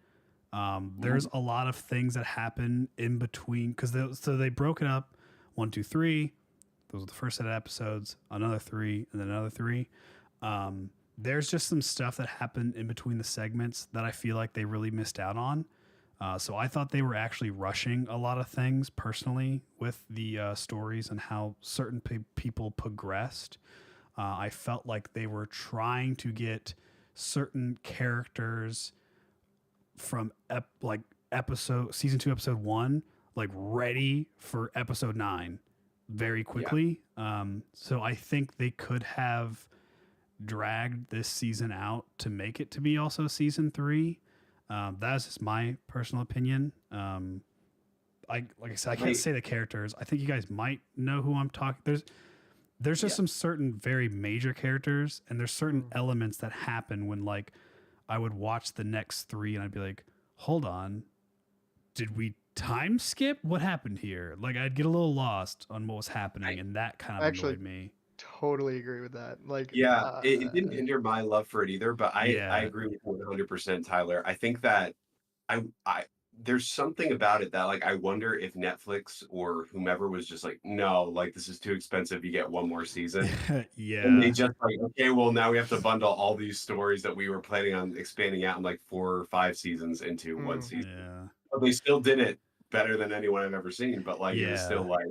There's a lot of things that happen in between because so they broke it up 1, 2, 3. Those were the first set of episodes, another 3, and then another 3. There's just some stuff that happened in between the segments that I feel like they really missed out on. So I thought they were actually rushing a lot of things personally with the stories and how certain people progressed. I felt like they were trying to get certain characters from like episode season 2 episode 1 like ready for episode 9 very Yeah. quickly. So I think they could have dragged this season out to make it to be also season 3. That's just my personal opinion. Like I said, I can't say the characters. I think you guys might know who I'm talking. There's just some certain very major characters, and there's certain elements that happen when like I would watch the next 3, and I'd be like, hold on, did we time skip? What happened here? Like I'd get a little lost on what was happening, and that kind of Actually, annoyed me. totally agree with that. Like, Yeah, it didn't hinder my love for it either, but I Yeah, agree with you 100%, Tyler. I think that I there's something about it that like I wonder if Netflix or whomever was just like, no, like this is too expensive. You get one more season. And they yeah, just like, okay, well now we have to bundle all these stories that we were planning on expanding out in like 4 or 5 seasons into one season. yeah, But they still did it better than anyone I've ever seen. But like it was still yeah. like,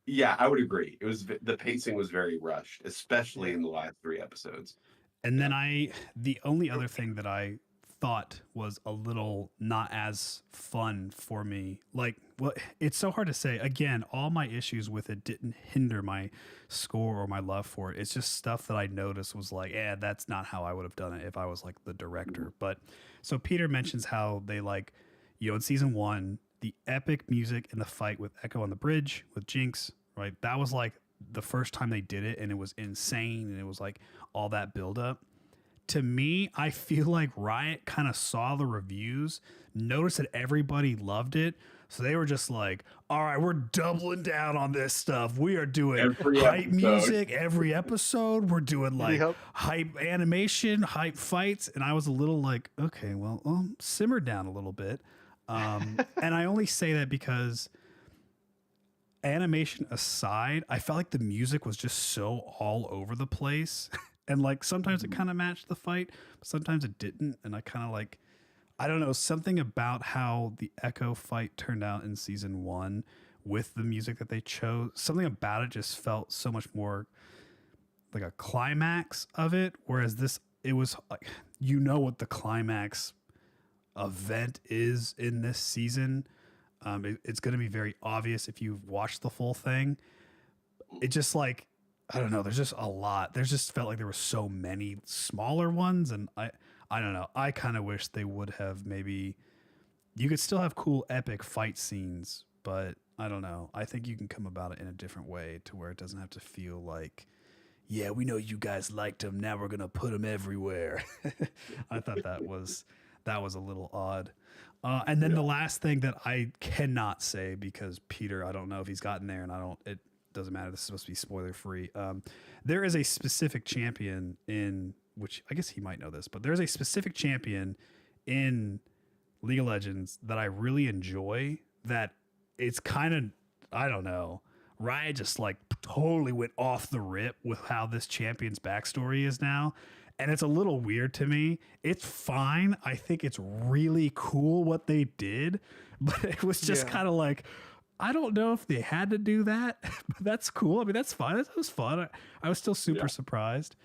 yeah, I would agree. It was the pacing was very rushed, especially yeah. in the last 3 episodes. And Yeah. then the only other thing that I thought was a little not as fun for me, like, well, it's so hard to say. Again, all my issues with it didn't hinder my score or my love for it. It's just stuff that I noticed was like, yeah, that's not how I would have done it if I was like the director. But so Peter mentions how they like, in season 1, the epic music in the fight with Echo on the bridge with Jinx, right? That was like the first time they did it, and it was insane, and it was like all that buildup. To me, I feel like Riot kind of saw the reviews, noticed that everybody loved it. So they were just like, all right, we're doubling down on this stuff. We are doing Every hype episode. music every episode. We're doing like Yep. hype animation, hype fights. And I was a little like, okay, well, simmer down a little bit. And I only say that because animation aside, I felt like the music was just so all over the place. And like sometimes it kind of matched the fight, but sometimes it didn't. And I kind of like, I don't know, something about how the Echo fight turned out in season 1 with the music that they chose, something about it just felt so much more like a climax of it, whereas this it was like what the climax event is in this season. It's going to be very obvious if you've watched the full thing. It just like I don't know. There's just a lot. There's just felt like there were so many smaller ones, and I don't know. I kind of wish they would have maybe. You could still have cool epic fight scenes, but I don't know. I think you can come about it in a different way to where it doesn't have to feel like, yeah, we know you guys liked them. Now we're gonna put them everywhere. I thought that was a little odd. And then the last thing that I cannot say because Peter, I don't know if he's gotten there, and I don't. It doesn't matter. This is supposed to be spoiler free. There is a specific champion in which I guess he might know this, but there's a specific champion in League of Legends that I really enjoy. That it's kind of I don't know. Riot just like totally went off the rip with how this champion's backstory is now. And it's a little weird to me. It's fine. I think it's really cool what they did, but it was just kind of like, I don't know if they had to do that, but that's cool. I mean, that's fine. That was fun. I was still super surprised.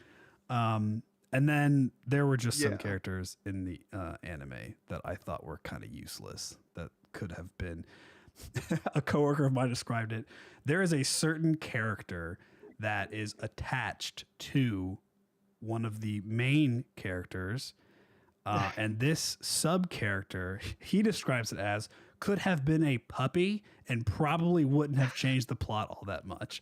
And then there were just some characters in the anime that I thought were kind of useless that could have been. A coworker of mine described it. There is a certain character that is attached to one of the main characters, and this sub character, he describes it as could have been a puppy and probably wouldn't have changed the plot all that much.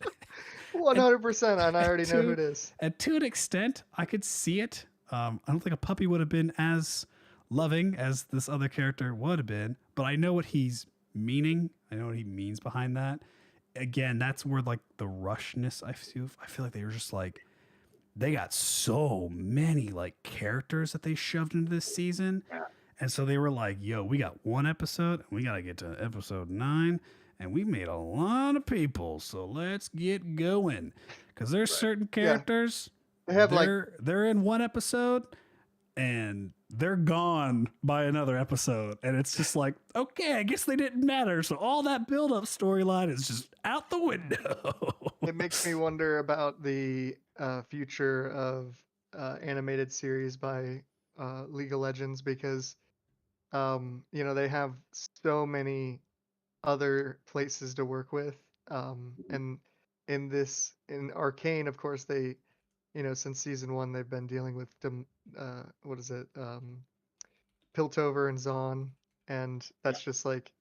100%, and I already know who it is. And to an extent, I could see it. I don't think a puppy would have been as loving as this other character would have been, but I know what he's meaning. I know what he means behind that. Again, that's where like the rushness I feel like they were just like they got so many like characters that they shoved into this season. And so they were like, yo, we got one episode and we got to get to episode 9 and we made a lot of people. So let's get going. Cause there's certain characters they have they're in one episode and they're gone by another episode. And it's just like, okay, I guess they didn't matter. So all that build-up storyline is just out the window. It makes me wonder about the future of animated series by League of Legends because, they have so many other places to work with. And in Arcane, of course, they, since season 1, they've been dealing with what is it? Piltover and Zaun, and that's just like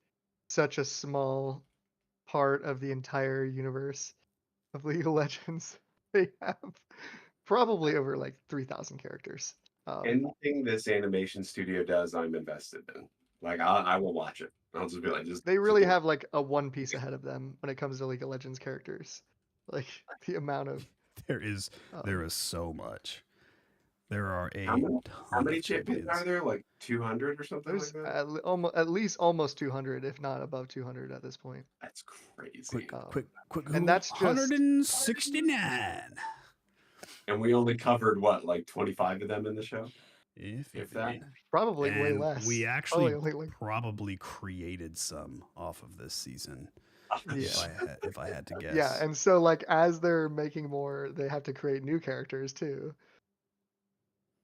such a small part of the entire universe of League of Legends. They have probably over like 3,000 characters. Anything this animation studio does, I'm invested in. Like I will watch it. I'll just be like, they really have like a One Piece ahead of them when it comes to League of Legends characters. Like the amount of there is so much. There are how many champions are there? Like 200 or something there's like that? at least almost 200, if not above 200 at this point. That's crazy. Quick. And that's just 169. And we only covered what, like 25 of them in the show? If that. Probably and way less. We actually only probably created some off of this season. If I had to guess. Yeah, and so like as they're making more, they have to create new characters too.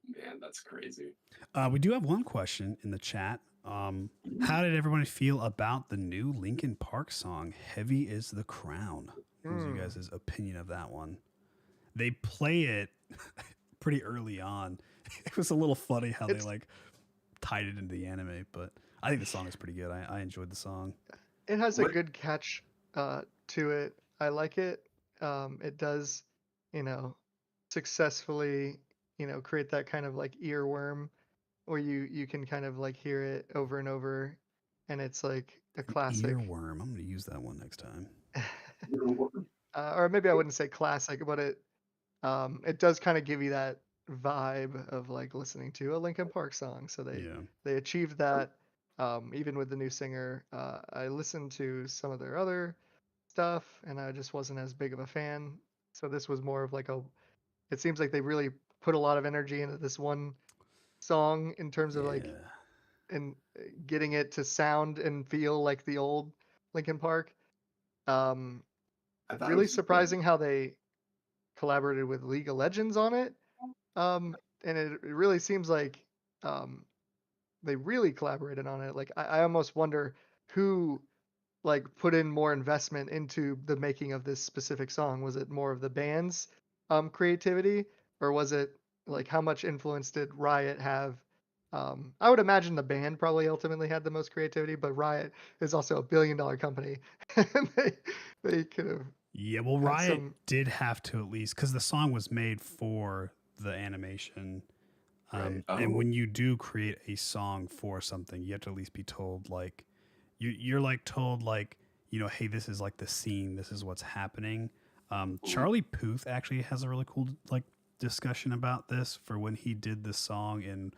Man, that's crazy. We do have one question in the chat. How did everybody feel about the new Linkin Park song, Heavy is the Crown? What's you guys' opinion of that one? They play it pretty early on. It was a little funny how they like tied it into the anime, but I think the song is pretty good. I enjoyed the song. It has a good catch to it. I like it. It does, successfully, create that kind of like earworm where you can kind of like hear it over and over, and it's like a classic. Earworm. I'm gonna use that one next time. Or maybe I wouldn't say classic, but it does kind of give you that vibe of like listening to a Linkin Park song. So they achieved that. Even with the new singer, I listened to some of their other stuff, and I just wasn't as big of a fan. So this was more of like it seems like they really put a lot of energy into this one song in terms of like, and getting it to sound and feel like the old Linkin Park. Really surprising how they collaborated with League of Legends on it. And it really seems like they really collaborated on it. Like I almost wonder who like put in more investment into the making of this specific song. Was it more of the band's creativity, or was it like how much influence did Riot have? I would imagine the band probably ultimately had the most creativity, but Riot is also a billion-dollar company, and they could have Yeah, well, had Riot some did have to at least because the song was made for the animation. right. And Oh, when you do create a song for something, you have to at least be told like you're like told like hey, this is like the scene, this is what's happening. ooh, Charlie Puth actually has a really cool like discussion about this for when he did this song in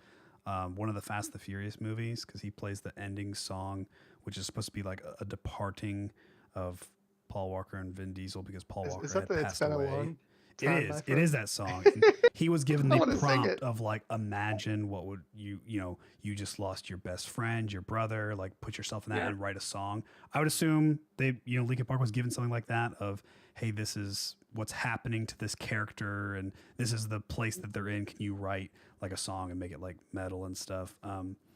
one of the Fast and the Furious movies because he plays the ending song, which is supposed to be like a departing of Paul Walker and Vin Diesel because Paul Is Walker that had the It's passed Been a away. Long Time my It is friend? that song, and he was given I the want to sing prompt it. of like, imagine what would you just lost your best friend, your brother, like put yourself in that yeah. and write a song. I would assume they, Linkin Park was given something like that of, hey, this is what's happening to this character, and this is the place that they're in. Can you write like a song and make it like metal and stuff?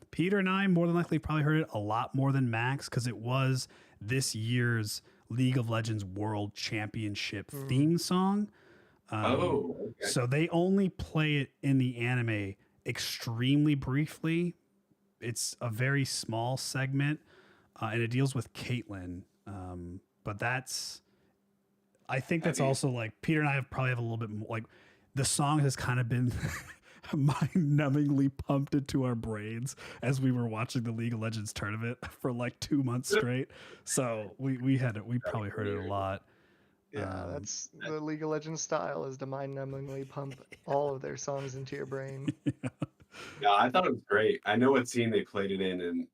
Peter and I more than likely probably heard it a lot more than Max because it was this year's League of Legends World Championship Mm. theme song. Oh, okay. So they only play it in the anime extremely briefly. It's a very small segment, and it deals with Caitlyn. But I think that's Heavy. also like Peter and I have probably have a little bit more like the song has kind of been mind-numbingly pumped into our brains as we were watching the League of Legends tournament for like 2 months straight. So we had it. We probably heard it a lot. Yeah, that's the League of Legends style is to mind-numbingly pump all of their songs into your brain. Yeah, I thought it was great. I know what scene they played it in, and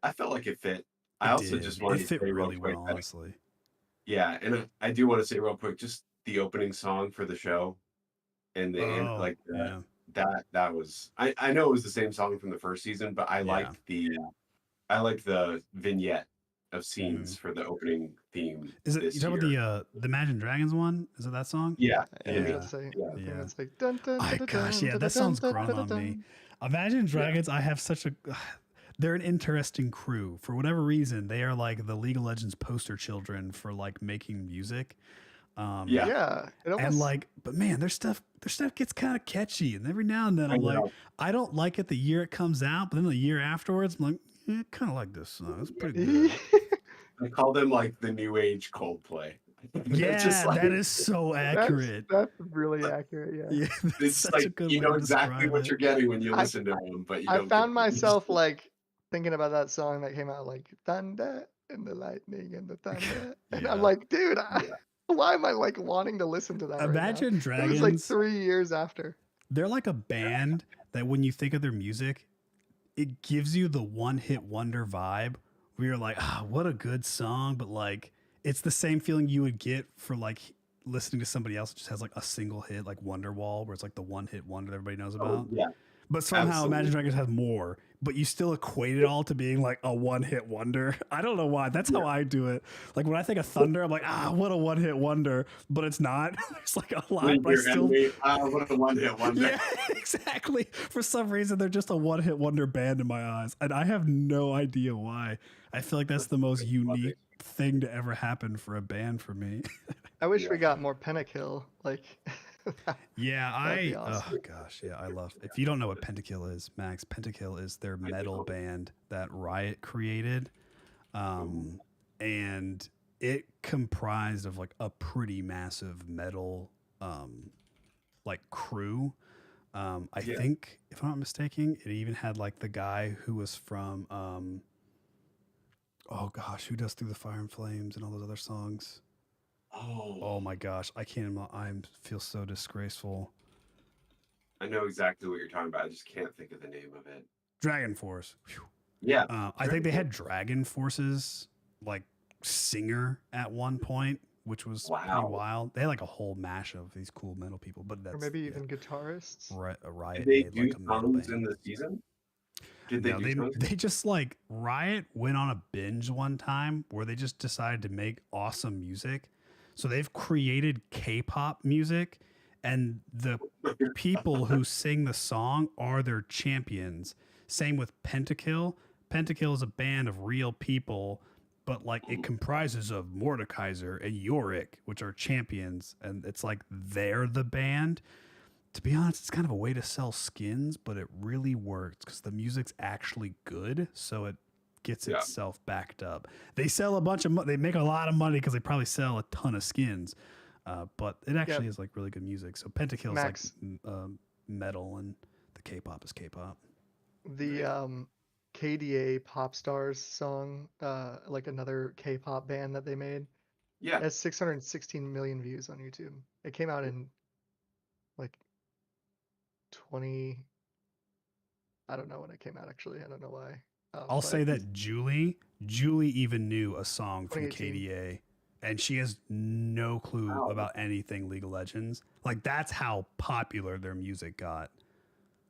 I felt like it fit. I It also just did. It wanted to fit say real really quick well, that honestly. yeah, and I do want to say real quick, just the opening song for the show and Oh, like yeah. that was I know it was the same song from the first season, but Yeah. I liked the vignette of Hmm. scenes for the opening theme Is it you this talking year. about the Imagine Dragons one? Is it that song? Yeah, I think yeah, Yeah. that's like yeah. I think Yeah. that's like dun dun dun I dun gosh, dun yeah, dun that dun song's dun grown dun on me. dun. Imagine Yeah. Dragons, I have such a they're an interesting crew. For whatever reason, they are like the League of Legends poster children for like making music. Um Yeah, Yeah, it and almost like, but man, their stuff gets kind of catchy, and every now and then I I'm like, know. I don't like it the year it comes out, but then the year afterwards, I'm like, I kind of like this song. It's pretty good. I call them like the new age Coldplay. It's just Yeah, like that is so accurate. that's really accurate. Yeah, Yeah, that's it's such a like good you way know to exactly describe what it. you're getting when you I listen to them, but you I don't get found the myself like thinking about that song that came out like thunder and the lightning and the thunder, and I'm Yeah. like, dude, yeah. why am I like wanting to listen to that right now? Imagine It was like Dragons, 3 years after. they're like a band that when you think of their music, it gives you the one hit wonder vibe where you're like, what a good song. But like, it's the same feeling you would get for like listening to somebody else that just has like a single hit, like Wonderwall, where it's like the one hit wonder that everybody knows Oh about. yeah, But somehow Imagine absolutely. Dragons has more, but you still equate it all to being like a one hit wonder. I don't know why. That's Yeah. how I do it. Like when I think of Thunder, I'm like, what a one hit wonder. But it's not. There's like a lot, Leave but I your still. enemy. What a one hit wonder. Yeah, exactly. For some reason, they're just a one hit wonder band in my eyes. And I have no idea why. I feel like that's the most Love unique it. thing to ever happen for a band for me. I wish Yeah. we got more Pentakill. Like, Yeah, that'd be oh awesome. gosh, yeah, I love. If you don't know what Pentakill is, Max, Pentakill is their I metal know. band that Riot created, Ooh, and it comprised of like a pretty massive metal, like crew. I yeah. think, if I'm not mistaken, it even had like the guy who was from, oh gosh, who does Through the Fire and Flames and all those other songs. Oh, Oh my gosh, I can't. I feel so disgraceful. I know exactly what you're talking about. I just can't think of the name of it. Dragon Force. Phew. Yeah. I think they had Dragon Force's like singer at one point, which was pretty Wow. wild. They had like a whole mash of these cool metal people, but Or that's maybe yeah. even guitarists. A Did Riot they made do like a metal songs in band. the season? Did they No, do songs? they just like Riot went on a binge one time where they just decided to make awesome music. So they've created K-pop music, and the people who sing the song are their champions. Same with Pentakill. Pentakill is a band of real people, but like it comprises of Mordekaiser and Yorick, which are champions, and it's like they're the band. To be honest, it's kind of a way to sell skins, but it really works because the music's actually good, so it gets Yeah. itself backed up. They sell a bunch of they make a lot of money because they probably sell a ton of skins, but it actually is like really good music. So Pentakill is Max, like metal, and the K-pop is K-pop. the KDA Pop Stars song, like another K-pop band that they made, Yeah. has 616 million views on YouTube. It came out in like 20. I don't know when it came out actually. I don't know why. I'll But say that Julie even knew a song from 2018. KDA, and she has no clue Wow. about anything League of Legends. Like that's how popular their music got.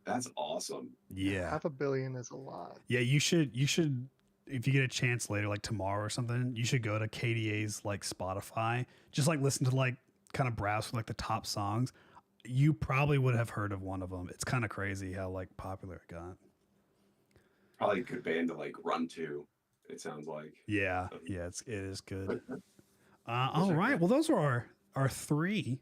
That's awesome. Yeah. 500 million is a lot. Yeah, you should if you get a chance later, like tomorrow or something, you should go to KDA's like Spotify. Just like listen to like kind of browse for like the top songs. You probably would have heard of one of them. It's kind of crazy how like popular it got. Probably a good band to like run to. It sounds like. Yeah, it is good. Those All are right, great. well those are our three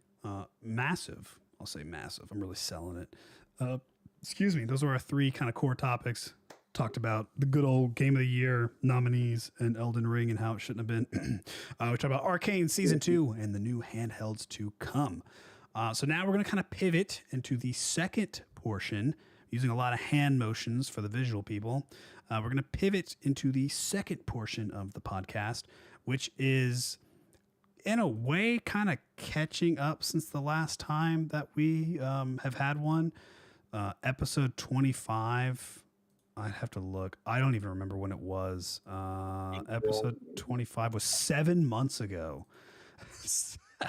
massive. I'll say massive. I'm really selling it. Excuse me. Those are our three kind of core topics. Talked about the good old Game of the Year nominees and Elden Ring and how it shouldn't have been. We talked about Arcane Season 2 and the new handhelds to come. So now we're going to kind of pivot into the second portion, using a lot of hand motions for the visual people. We're going to pivot into the second portion of the podcast, which is in a way kind of catching up since the last time that we have had one. Episode 25. I'd have to look. I don't even remember when it was. Episode 25 was 7 months ago.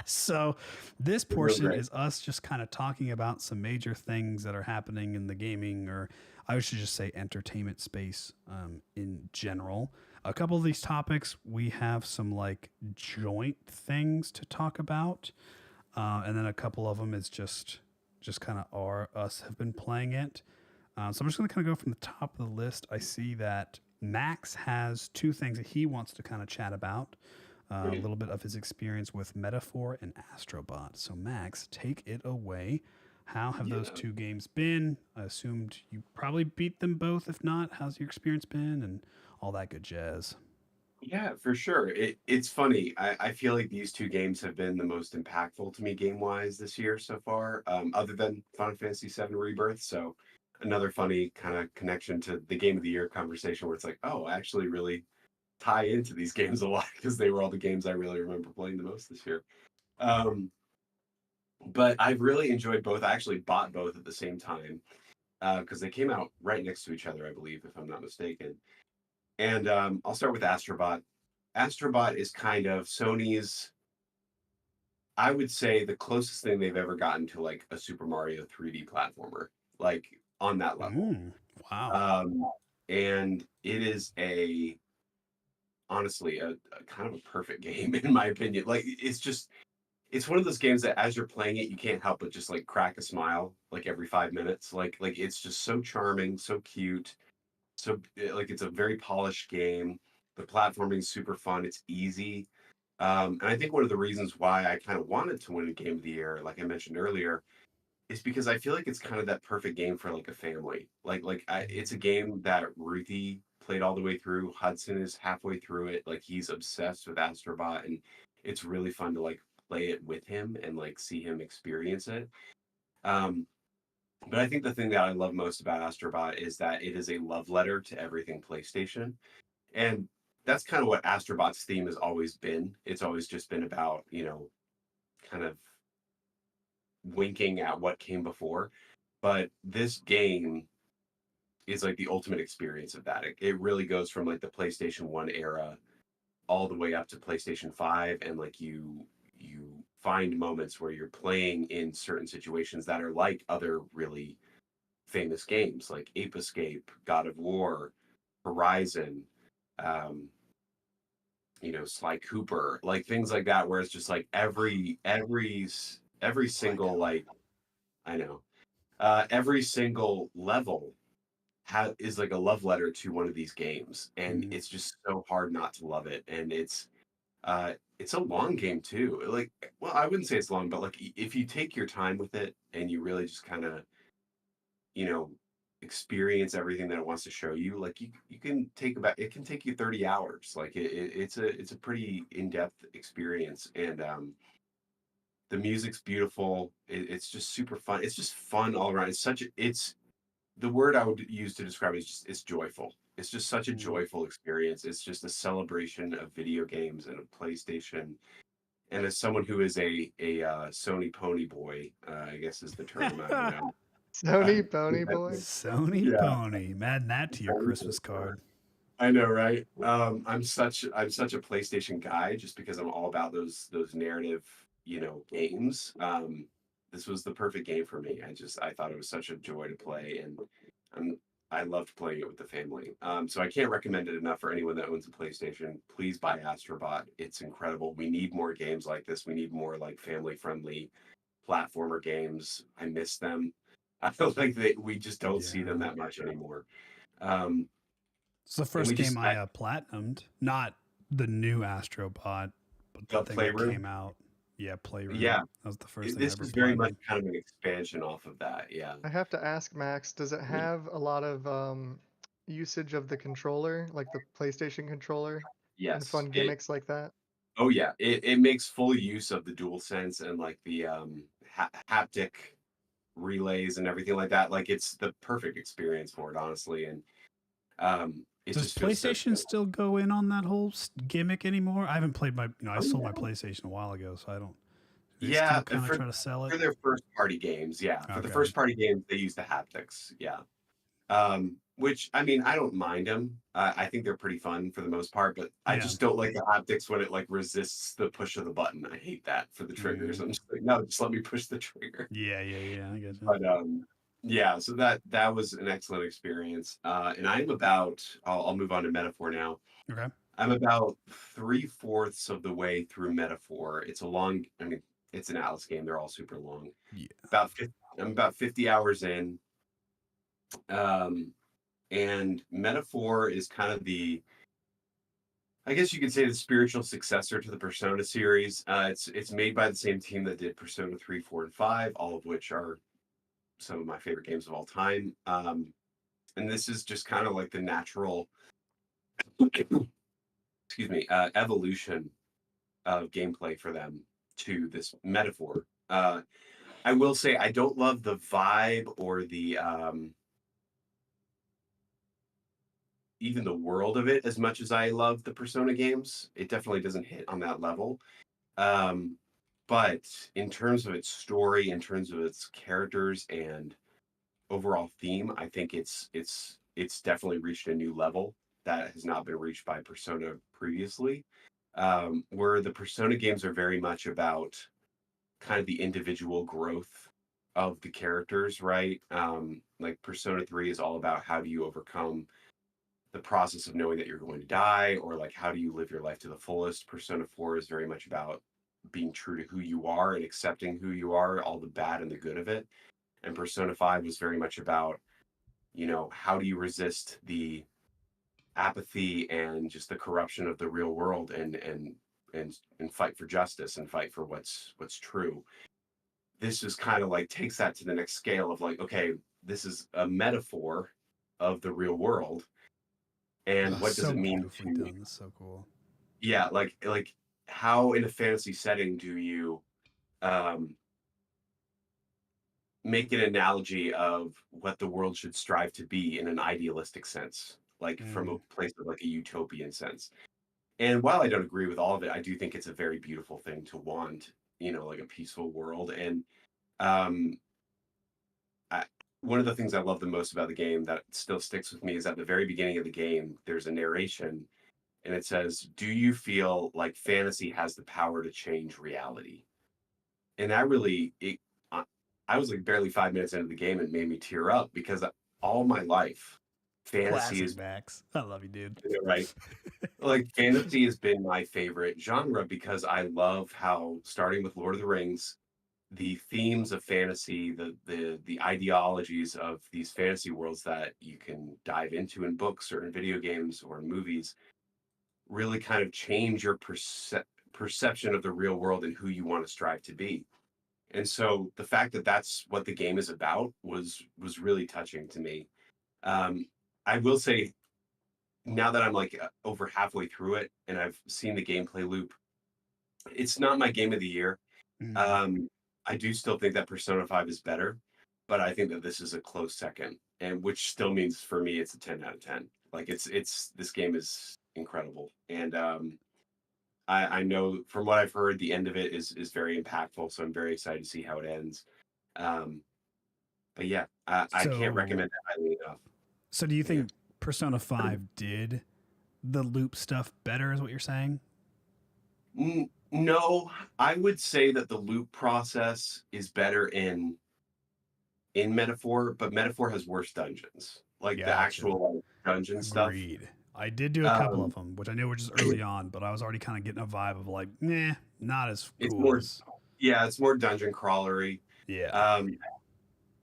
So this portion is us just kind of talking about some major things that are happening in the gaming, or I should just say entertainment space in general. A couple of these topics, we have some like joint things to talk about. And then a couple of them is just kind of us have been playing it. So I'm just going to kind of go from the top of the list. I see that Max has two things that he wants to kind of chat about. A little bit of his experience with Metaphor and Astrobot. So Max, take it away. How have those two games been? I assumed you probably beat them both. If not, how's your experience been and all that good jazz? Yeah, for sure. It's funny. I feel like these two games have been the most impactful to me game wise this year so far, other than Final Fantasy VII Rebirth. So another funny kind of connection to the game of the year conversation where it's like, oh, I actually really tie into these games a lot because they were all the games I really remember playing the most this year. But I've really enjoyed both. I actually bought both at the same time because they came out right next to each other, I believe, if I'm not mistaken. And I'll start with Astrobot. Astrobot is kind of Sony's, I would say, the closest thing they've ever gotten to like a Super Mario 3D platformer, like on that level. Wow. And it is honestly a kind of a perfect game in my opinion. Like it's one of those games that as you're playing it, you can't help but just like crack a smile like every 5 minutes. Like it's just so charming, so cute. So like it's a very polished game. The platforming is super fun. It's easy. And I think one of the reasons why I kind of wanted to win a game of the year, like I mentioned earlier, is because I feel like it's kind of that perfect game for like a family. It's a game that Ruthie played all the way through. Hudson is halfway through it. Like he's obsessed with Astrobot, and it's really fun to like play it with him and like see him experience it. Um, but I think the thing that I love most about Astrobot is that it is a love letter to everything PlayStation. And that's kind of what Astrobot's theme has always been. It's always just been about, kind of winking at what came before. But this game is like the ultimate experience of that. It really goes from like the PlayStation 1 era all the way up to PlayStation 5, and like you find moments where you're playing in certain situations that are like other really famous games like Ape Escape, God of War, Horizon, um, Sly Cooper, like things like that, where it's just like every single, like, I know, every single level is like a love letter to one of these games, and Mm. it's just so hard not to love it. And it's a long game too. Like, well, I wouldn't say it's long, but like if you take your time with it and you really just kind of, you know, experience everything that it wants to show you, like you can take about it can take you 30 hours. Like it's a pretty in-depth experience, and the music's beautiful. It's just super fun. It's just fun all around. It's the word I would use to describe it is just it's joyful. It's just such a Mm. joyful experience. It's just a celebration of video games and a PlayStation. And as someone who is a Sony pony boy, I guess is the term. I don't know. Sony Pony Boy. Sony Yeah, Pony. Add that to your Christmas card. I know, right? I'm such a PlayStation guy just because I'm all about those narrative, games. This was the perfect game for me. I thought it was such a joy to play, and I'm I loved playing it with the family. So I can't recommend it enough for anyone that owns a PlayStation. Please buy Astrobot. It's incredible. We need more games like this. We need more like family friendly platformer games. I miss them. I feel like we just don't see them Yeah. that much anymore. Um, It's the and first we game just I platinumed. Not the new Astrobot, but the the thing that Playroom. came out. Yeah, Playroom. Yeah, That was the first thing I this ever is very much platinumed. kind of an expansion off of that. Yeah. I have to ask Max, does it have a lot of usage of the controller, like the PlayStation controller, and Yes. fun gimmicks like that? Oh yeah. It makes full use of the DualSense and like the haptic relays and everything like that. Like it's the perfect experience for it, honestly. And it Does just feels so PlayStation good. still go in on that whole gimmick anymore? I haven't played I Oh sold my yeah. PlayStation a while ago, so I don't. Do they Yeah, still kind of for try to sell it? their first party games, yeah. For the Okay. first party games, they use the haptics, yeah. Which I mean, I don't mind them. I think they're pretty fun for the most part, but I Yeah. just don't like the haptics when it like resists the push of the button. I hate that for the triggers. Mm. I'm just like, no, just let me push the trigger. Yeah, yeah, yeah. I get you. But yeah, so that was an excellent experience. And I'll move on to Metaphor now. Okay. I'm about 3/4 of the way through Metaphor. I mean, it's an Atlas game. They're all super long. Yeah. I'm about 50 hours in. Um, and Metaphor is kind of I guess you could say, the spiritual successor to the Persona series. It's made by the same team that did Persona 3, 4, and 5, all of which are some of my favorite games of all time. And this is just kind of like the natural, excuse me, evolution of gameplay for them to this Metaphor. I will say I don't love the vibe or the even the world of it as much as I love the Persona games. It definitely doesn't hit on that level. Um, but in terms of its story, in terms of its characters and overall theme, I think it's definitely reached a new level that has not been reached by Persona previously. Where the Persona games are very much about kind of the individual growth of the characters, right? Like Persona 3 is all about how do you overcome the process of knowing that you're going to die, or like how do you live your life to the fullest. Persona 4 is very much about being true to who you are and accepting who you are, all the bad and the good of it. And Persona 5 was very much about, how do you resist the apathy and just the corruption of the real world, and fight for justice and fight for what's true. This is kind of like takes that to the next scale of like, okay, this is a metaphor of the real world, and Oh, what does so it mean beautifully to, done. That's so cool. yeah, like how in a fantasy setting do you um make an analogy of what the world should strive to be in an idealistic sense, like from a Mm. place of like a utopian sense. And while I don't agree with all of it, I do think it's a very beautiful thing to want, like a peaceful world. And um I, one of the things I love the most about the game that still sticks with me is at the very beginning of the game, there's a narration, and it says, "Do you feel like fantasy has the power to change reality?" And that really, I was like barely 5 minutes into the game and made me tear up, because all my life fantasy Classic is, Max. I love you, dude. right. Like fantasy has been my favorite genre because I love how, starting with Lord of the Rings, the themes of fantasy, the ideologies of these fantasy worlds that you can dive into in books or in video games or in movies really kind of change your perception of the real world and who you want to strive to be. And so the fact that that's what the game is about was really touching to me. Um, I will say, now that I'm like over halfway through it and I've seen the gameplay loop, it's not my game of the year. Mm. Um, I do still think that Persona 5 is better, but I think that this is a close second, and which still means for me it's a 10 out of 10. Like it's this game is incredible, and I know from what I've heard, the end of it is very impactful. So I'm very excited to see how it ends. Um, but yeah, I can't So, recommend it highly enough. so do you Yeah. think Persona 5 did the loop stuff better, is what you're saying? No, I would say that the loop process is better in Metaphor, but Metaphor has worse dungeons. Like the Gotcha. actual dungeon stuff. Agreed. I did do a couple Um, of them, which I knew were just early on, but I was already kind of getting a vibe of like, nah, not as it's cool more, as. yeah, it's more dungeon crawlery, Yeah. um,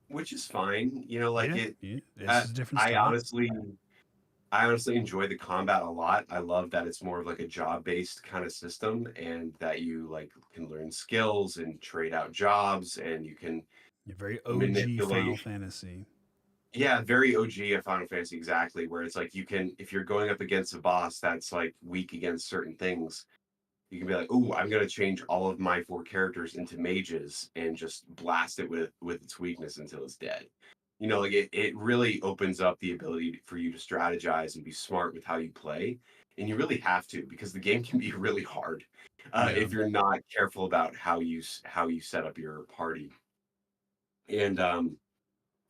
which is fine. You know, like Yeah. it. Yeah. It's Uh, just a different I style. honestly, I honestly enjoy the combat a lot. I love that it's more of like a job-based kind of system, and that you like can learn skills and trade out jobs, and you can You're very OG Final manipulate. Fantasy. Yeah, very OG of Final Fantasy, exactly. Where it's like you can, if you're going up against a boss that's like weak against certain things, you can be like, "Ooh, I'm gonna change all of my four characters into mages and just blast it with its weakness until it's dead." You know, like it really opens up the ability for you to strategize and be smart with how you play, and you really have to, because the game can be really hard Yeah. if you're not careful about how you set up your party. And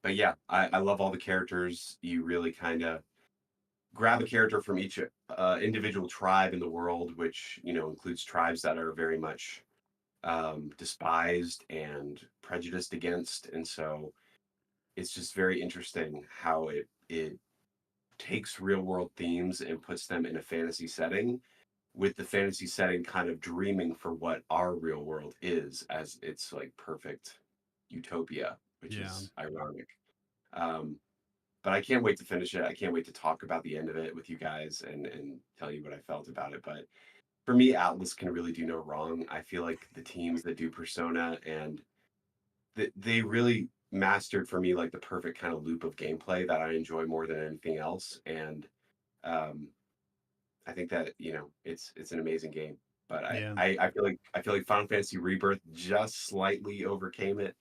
but yeah, I love all the characters. You really kind of grab a character from each individual tribe in the world, which includes tribes that are very much despised and prejudiced against, and so it's just very interesting how it takes real world themes and puts them in a fantasy setting, with the fantasy setting kind of dreaming for what our real world is, as it's like perfect utopia, which Yeah. is ironic. Um, but I can't wait to finish it. I can't wait to talk about the end of it with you guys and tell you what I felt about it. But for me, Atlas can really do no wrong. I feel like the teams that do Persona, and they really mastered for me like the perfect kind of loop of gameplay that I enjoy more than anything else. And um, I think that it's an amazing game. But Yeah. I feel like Final Fantasy Rebirth just slightly overcame it.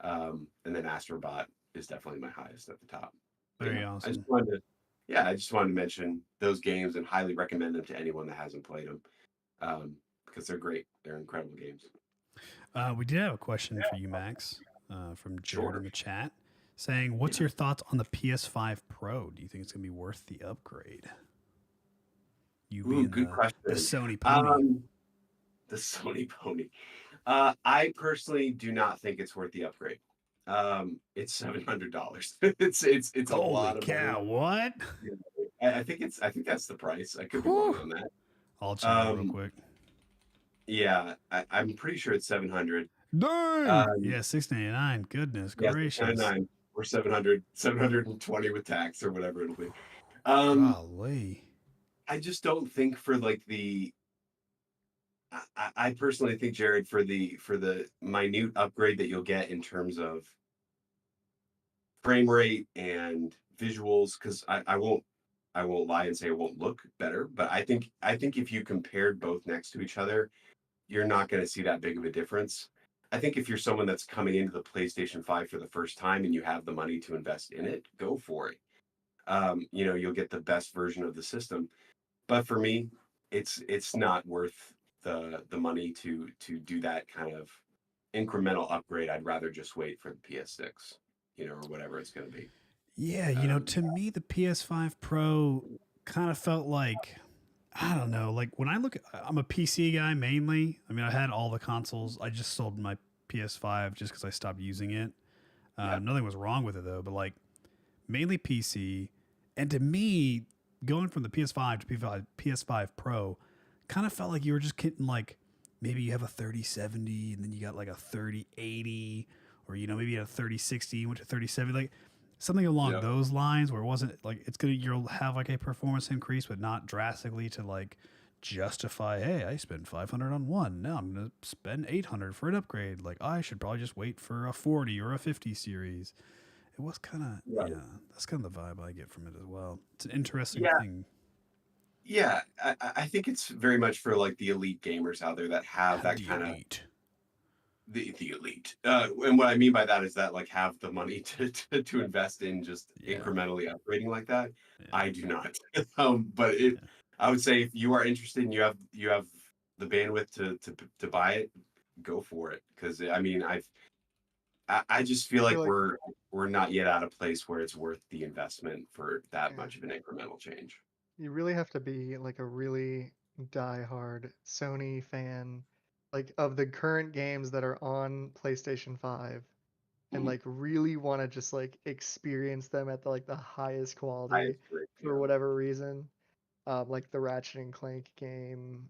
And then Astrobot is definitely my highest at the top. But Very yeah, awesome. I just wanted to mention those games and highly recommend them to anyone that hasn't played them, because they're great. They're incredible games. We did have a question for you, Max, from Jared in Sure. the chat, saying, "What's Yeah. your thoughts on the PS5 Pro? Do you think it's gonna be worth the upgrade?" You Ooh, being good the question. Sony pony. Um, the Sony Pony. I personally do not think it's worth the upgrade. It's $700. It's a Holy lot of money. cow! What? Yeah. I think that's the price. I could be wrong Whew. on that. I'll check it real Um, quick. yeah, I'm pretty sure it's 700. Dang! Um, Yeah, $699. Goodness yeah, gracious! 699 or 720 with tax or whatever it'll be. Um, Golly. I just don't think for like the. I personally think, Jared, for the minute upgrade that you'll get in terms of frame rate and visuals, because I won't lie and say it won't look better, but I think if you compared both next to each other, you're not going to see that big of a difference. I think if you're someone that's coming into the PlayStation 5 for the first time and you have the money to invest in it, go for it. You'll get the best version of the system. But for me, it's not worth the money to do that kind of incremental upgrade. I'd rather just wait for the PS6, or whatever it's going to be. Yeah, Um, to me, the PS5 Pro kind of felt like, I don't know, like when I look, I'm a PC guy mainly. I mean, I had all the consoles. I just sold my PS5 just because I stopped using it. yeah, Nothing was wrong with it though, but like mainly PC. And to me, going from the PS5 to PS5 Pro kind of felt like you were just getting like maybe you have a 3070 and then you got like a 3080, or maybe you had a 3060 went to 3070, like something along Yeah. those lines, where it wasn't like you'll have like a performance increase but not drastically to like justify, hey, I spent 500 on one, now I'm gonna spend 800 for an upgrade, like I should probably just wait for a 40 or a 50 series. It was kind of, Right. yeah, that's kind of the vibe I get from it as well. It's an interesting Yeah. thing. Yeah. I think it's very much for like the elite gamers out there that have that The kind of elite. the elite. And what I mean by that is that like have the money to invest in just Yeah. incrementally upgrading like that. Yeah. I do not. But Yeah. I would say if you are interested and you have the bandwidth to buy it, go for it. Because I mean, I just feel I like feel like we're not yet at a place where it's worth the investment for that yeah, much of an incremental change. you really have to be like a really die-hard Sony fan, like of the current games that are on PlayStation 5, and Mhm. like really want to just like experience them at the highest I quality agree. for Yeah. whatever reason. Like the Ratchet and Clank game,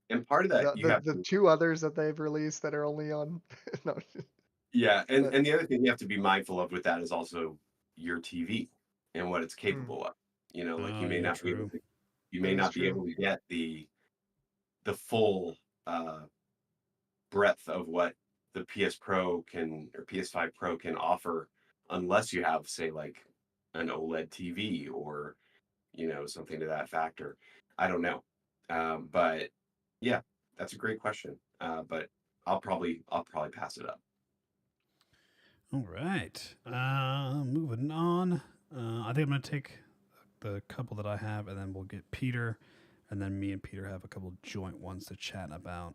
And part of that you have the to. two others that they've released that are only on no, Yeah, but and the other thing you have to be mindful of with that is also your TV and what it's mm, capable of. Like Oh, yeah, true. you that may is not be true. able to get the full breadth of what the PS Pro can or PS5 Pro can offer unless you have, say, like an OLED TV or something to that factor. I don't know, but yeah, that's a great question. But I'll probably pass it up. All right. Moving on. I think I'm going to take the couple that I have, and then we'll get Peter, and then me and Peter have a couple joint ones to chat about.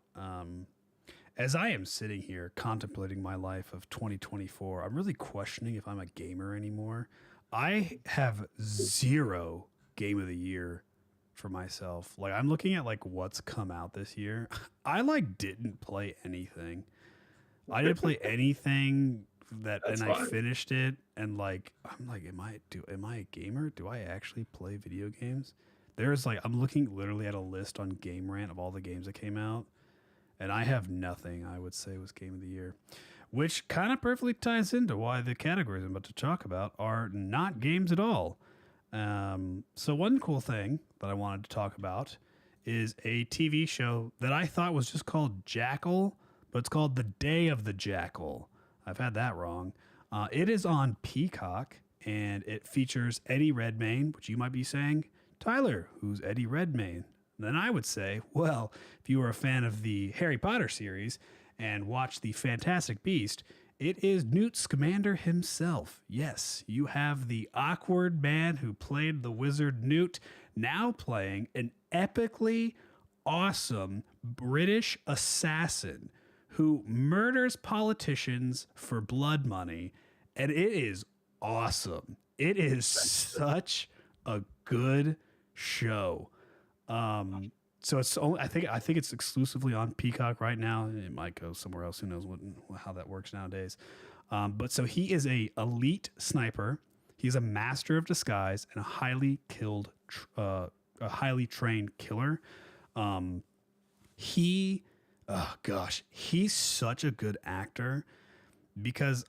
As I am sitting here contemplating my life of 2024, I'm really questioning if I'm a gamer anymore. I have zero game of the year for myself. Like I'm looking at like what's come out this year. I like didn't play anything. I didn't play anything That's and I fine. finished it, and like I'm like, am I a gamer? Do I actually play video games? There's like I'm looking literally at a list on Game Rant of all the games that came out, and I have nothing I would say was game of the year, which kind of perfectly ties into why the categories I'm about to talk about are not games at all. So one cool thing that I wanted to talk about is a TV show that I thought was just called Jackal, but it's called The Day of the Jackal. I've had that wrong. It is on Peacock, and it features Eddie Redmayne, which you might be saying, Tyler, who's Eddie Redmayne? Then I would say, well, if you are a fan of the Harry Potter series and watch The Fantastic Beast, it is Newt Scamander himself. Yes, you have the awkward man who played the wizard Newt now playing an epically awesome British assassin who murders politicians for blood money. And it is awesome. It is such a good show. So it's only, I think it's exclusively on Peacock right now. It might go somewhere else. Who knows how that works nowadays? But so he is a elite sniper. He's a master of disguise and a highly trained killer. Um, he, oh gosh, he's such a good actor because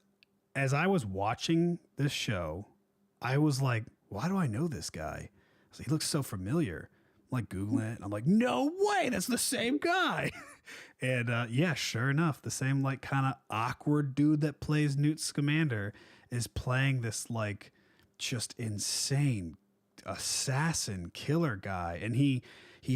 as I was watching this show, I was like, why do I know this guy? I was like, he looks so familiar. I'm like Googling it. And I'm like, no way, that's the same guy. And yeah, sure enough, the same like kind of awkward dude that plays Newt Scamander is playing this like just insane assassin killer guy, and he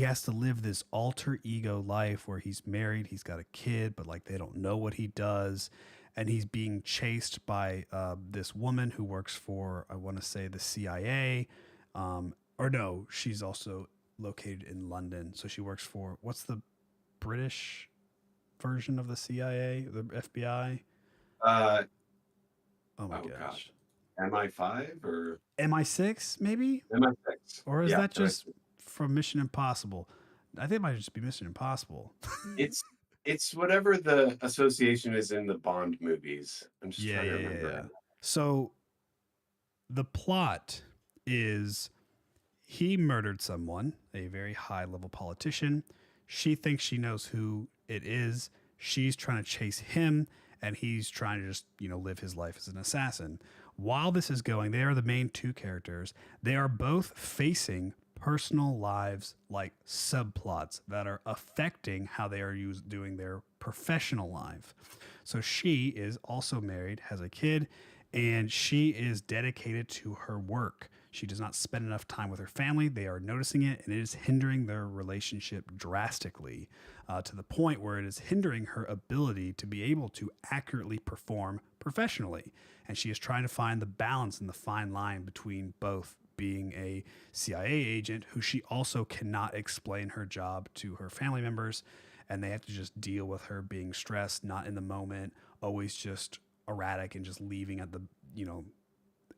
has to live this alter ego life where he's married, he's got a kid, but like they don't know what he does, and he's being chased by this woman who works for, I want to say, the CIA, or no, she's also located in London, so she works for, what's the British version of the CIA, the FBI? Uh, Oh my oh gosh, gosh, MI5 or MI6 maybe, MI6? or is Yeah, that just from Mission Impossible? I think it might just be Mission Impossible. it's it's whatever the association is in the Bond movies. I'm just Yeah, trying to yeah, yeah, remember yeah. it. So the plot is he murdered someone, a very high level politician. She thinks she knows who it is. She's trying to chase him, and he's trying to just, live his life as an assassin. While this is going, they are the main two characters. They are both facing personal lives, like subplots that are affecting how they are doing their professional life. So she is also married, has a kid, and she is dedicated to her work. She does not spend enough time with her family. They are noticing it, and it is hindering their relationship drastically, to the point where it is hindering her ability to be able to accurately perform professionally. And she is trying to find the balance and the fine line between both being a CIA agent who she also cannot explain her job to her family members, and they have to just deal with her being stressed, not in the moment, always just erratic and just leaving at the,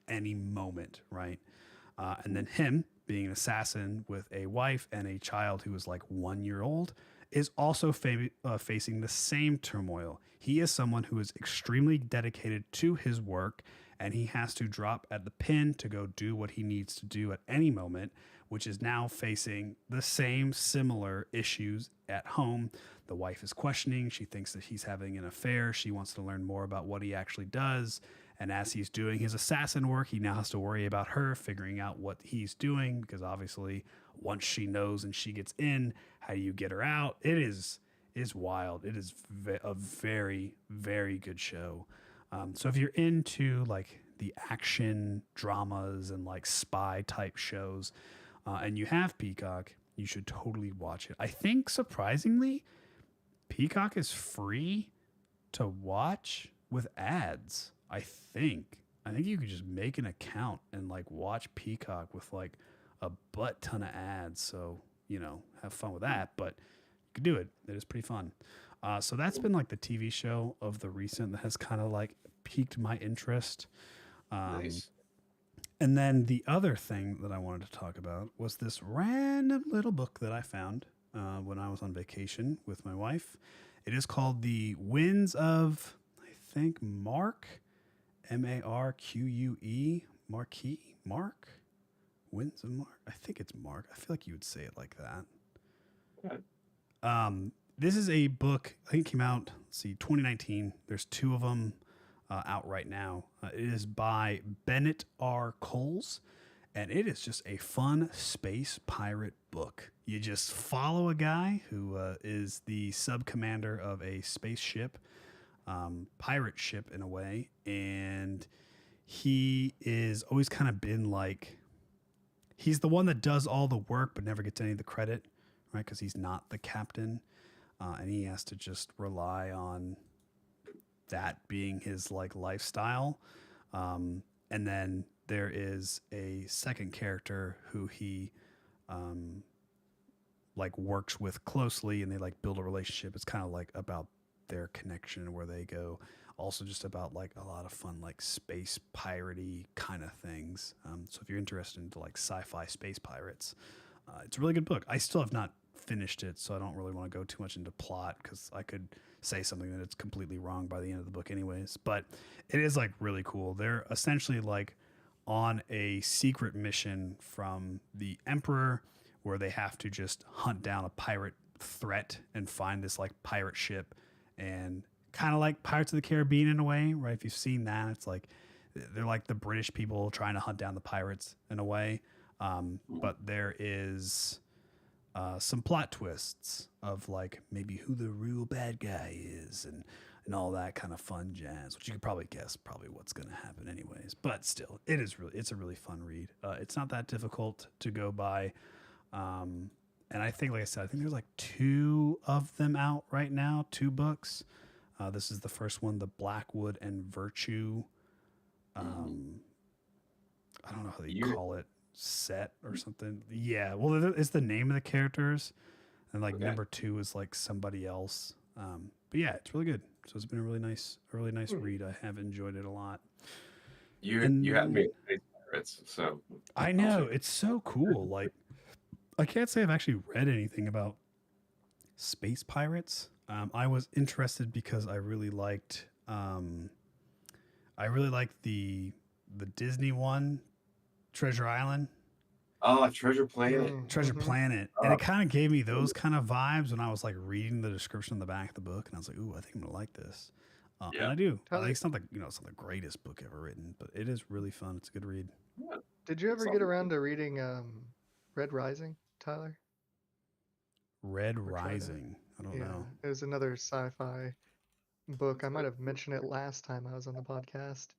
any moment, right? And then him being an assassin with a wife and a child who is like 1 year old is also facing the same turmoil. He is someone who is extremely dedicated to his work, and he has to drop at the pin to go do what he needs to do at any moment, which is now facing the same similar issues at home. The wife is questioning. She thinks that he's having an affair. She wants to learn more about what he actually does. And as he's doing his assassin work, he now has to worry about her figuring out what he's doing, because obviously once she knows and she gets in, how do you get her out? It is wild. It is a very, very good show. So if you're into like the action dramas and like spy type shows, and you have Peacock, you should totally watch it. I think surprisingly, Peacock is free to watch with ads. I think you could just make an account and like watch Peacock with like a butt ton of ads. So, have fun with that, but you could do it. It is pretty fun. So that's been like the TV show of the recent that has kind of like piqued my interest. Nice. And then the other thing that I wanted to talk about was this random little book that I found when I was on vacation with my wife. It is called The Winds of, I think, Mark, Marque, Mark? Winds of Mark? I think it's Mark. I feel like you would say it like that. Okay. This is a book, I think it came out, 2019. There's two of them out right now. It is by Bennett R. Coles, and it is just a fun space pirate book. You just follow a guy who is the sub-commander of a spaceship, pirate ship in a way, and he is always kind of been like, he's the one that does all the work but never gets any of the credit, right? Because he's not the captain, and he has to just rely on that being his like lifestyle. And then there is a second character who he like works with closely, and they like build a relationship. It's kind of like about their connection and where they go. Also just about like a lot of fun like space piratey kind of things. So if you're interested into like sci-fi space pirates, it's a really good book. I still have not finished it, so I don't really want to go too much into plot because I could say something that it's completely wrong by the end of the book anyways. But it is like really cool. They're essentially like on a secret mission from the Emperor where they have to just hunt down a pirate threat and find this like pirate ship, and kind of like Pirates of the Caribbean in a way, right? If you've seen that, it's like they're like the British people trying to hunt down the pirates in a way. But there is some plot twists of like maybe who the real bad guy is, and all that kind of fun jazz, which you could probably guess probably what's going to happen anyways. But still, it's a really fun read. It's not that difficult to go by. And I think, like I said, I think there's like two of them out right now, 2 books. This is the first one, The Blackwood and Virtue. I don't know how they call it, set or something. Yeah, well, it's the name of the characters, and like number 2 is like somebody else. But yeah, it's really good. So it's been a really nice read. I have enjoyed it a lot. You had me at pirates, so I know it's so cool. Like, I can't say I've actually read anything about space pirates. I was interested because I really liked the the Disney one, Treasure Island, Oh, Treasure Planet. Treasure Mm-hmm. Planet, and it kind of gave me those kind of vibes when I was like reading the description on the back of the book, and I was like, "Ooh, I think I'm gonna like this." And Yeah. I do. Tyler, It's not the it's not the greatest book ever written, but it is really fun. It's a good read. Yeah. did you ever Something. get around to reading Red Rising, Tyler? Red Or try to? Rising. I don't Yeah, know. it was another sci-fi book. I might have mentioned it last time I was on the podcast.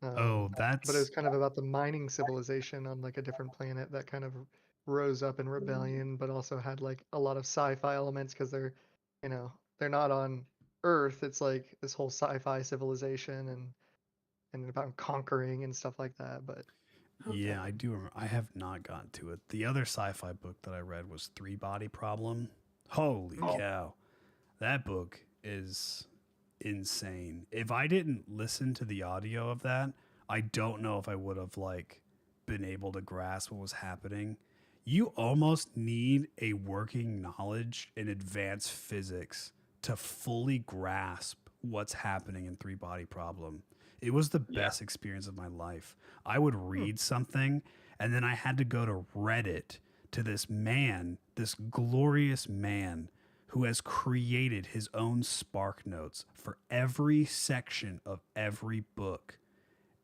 Oh, But it was that's kind of about the mining civilization on like a different planet that kind of rose up in rebellion, but also had like a lot of sci-fi elements because they're not on Earth. It's like this whole sci-fi civilization and about conquering and stuff like that. But yeah, I do remember. I have not gotten to it. The other sci-fi book that I read was Three Body Problem. Holy Oh. cow. That book is insane. If I didn't listen to the audio of that, I don't know if I would have like been able to grasp what was happening. You almost need a working knowledge in advanced physics to fully grasp what's happening in Three Body Problem. It was the Yeah. best experience of my life. I would read something and then I had to go to Reddit to this man, this glorious man who has created his own spark notes for every section of every book.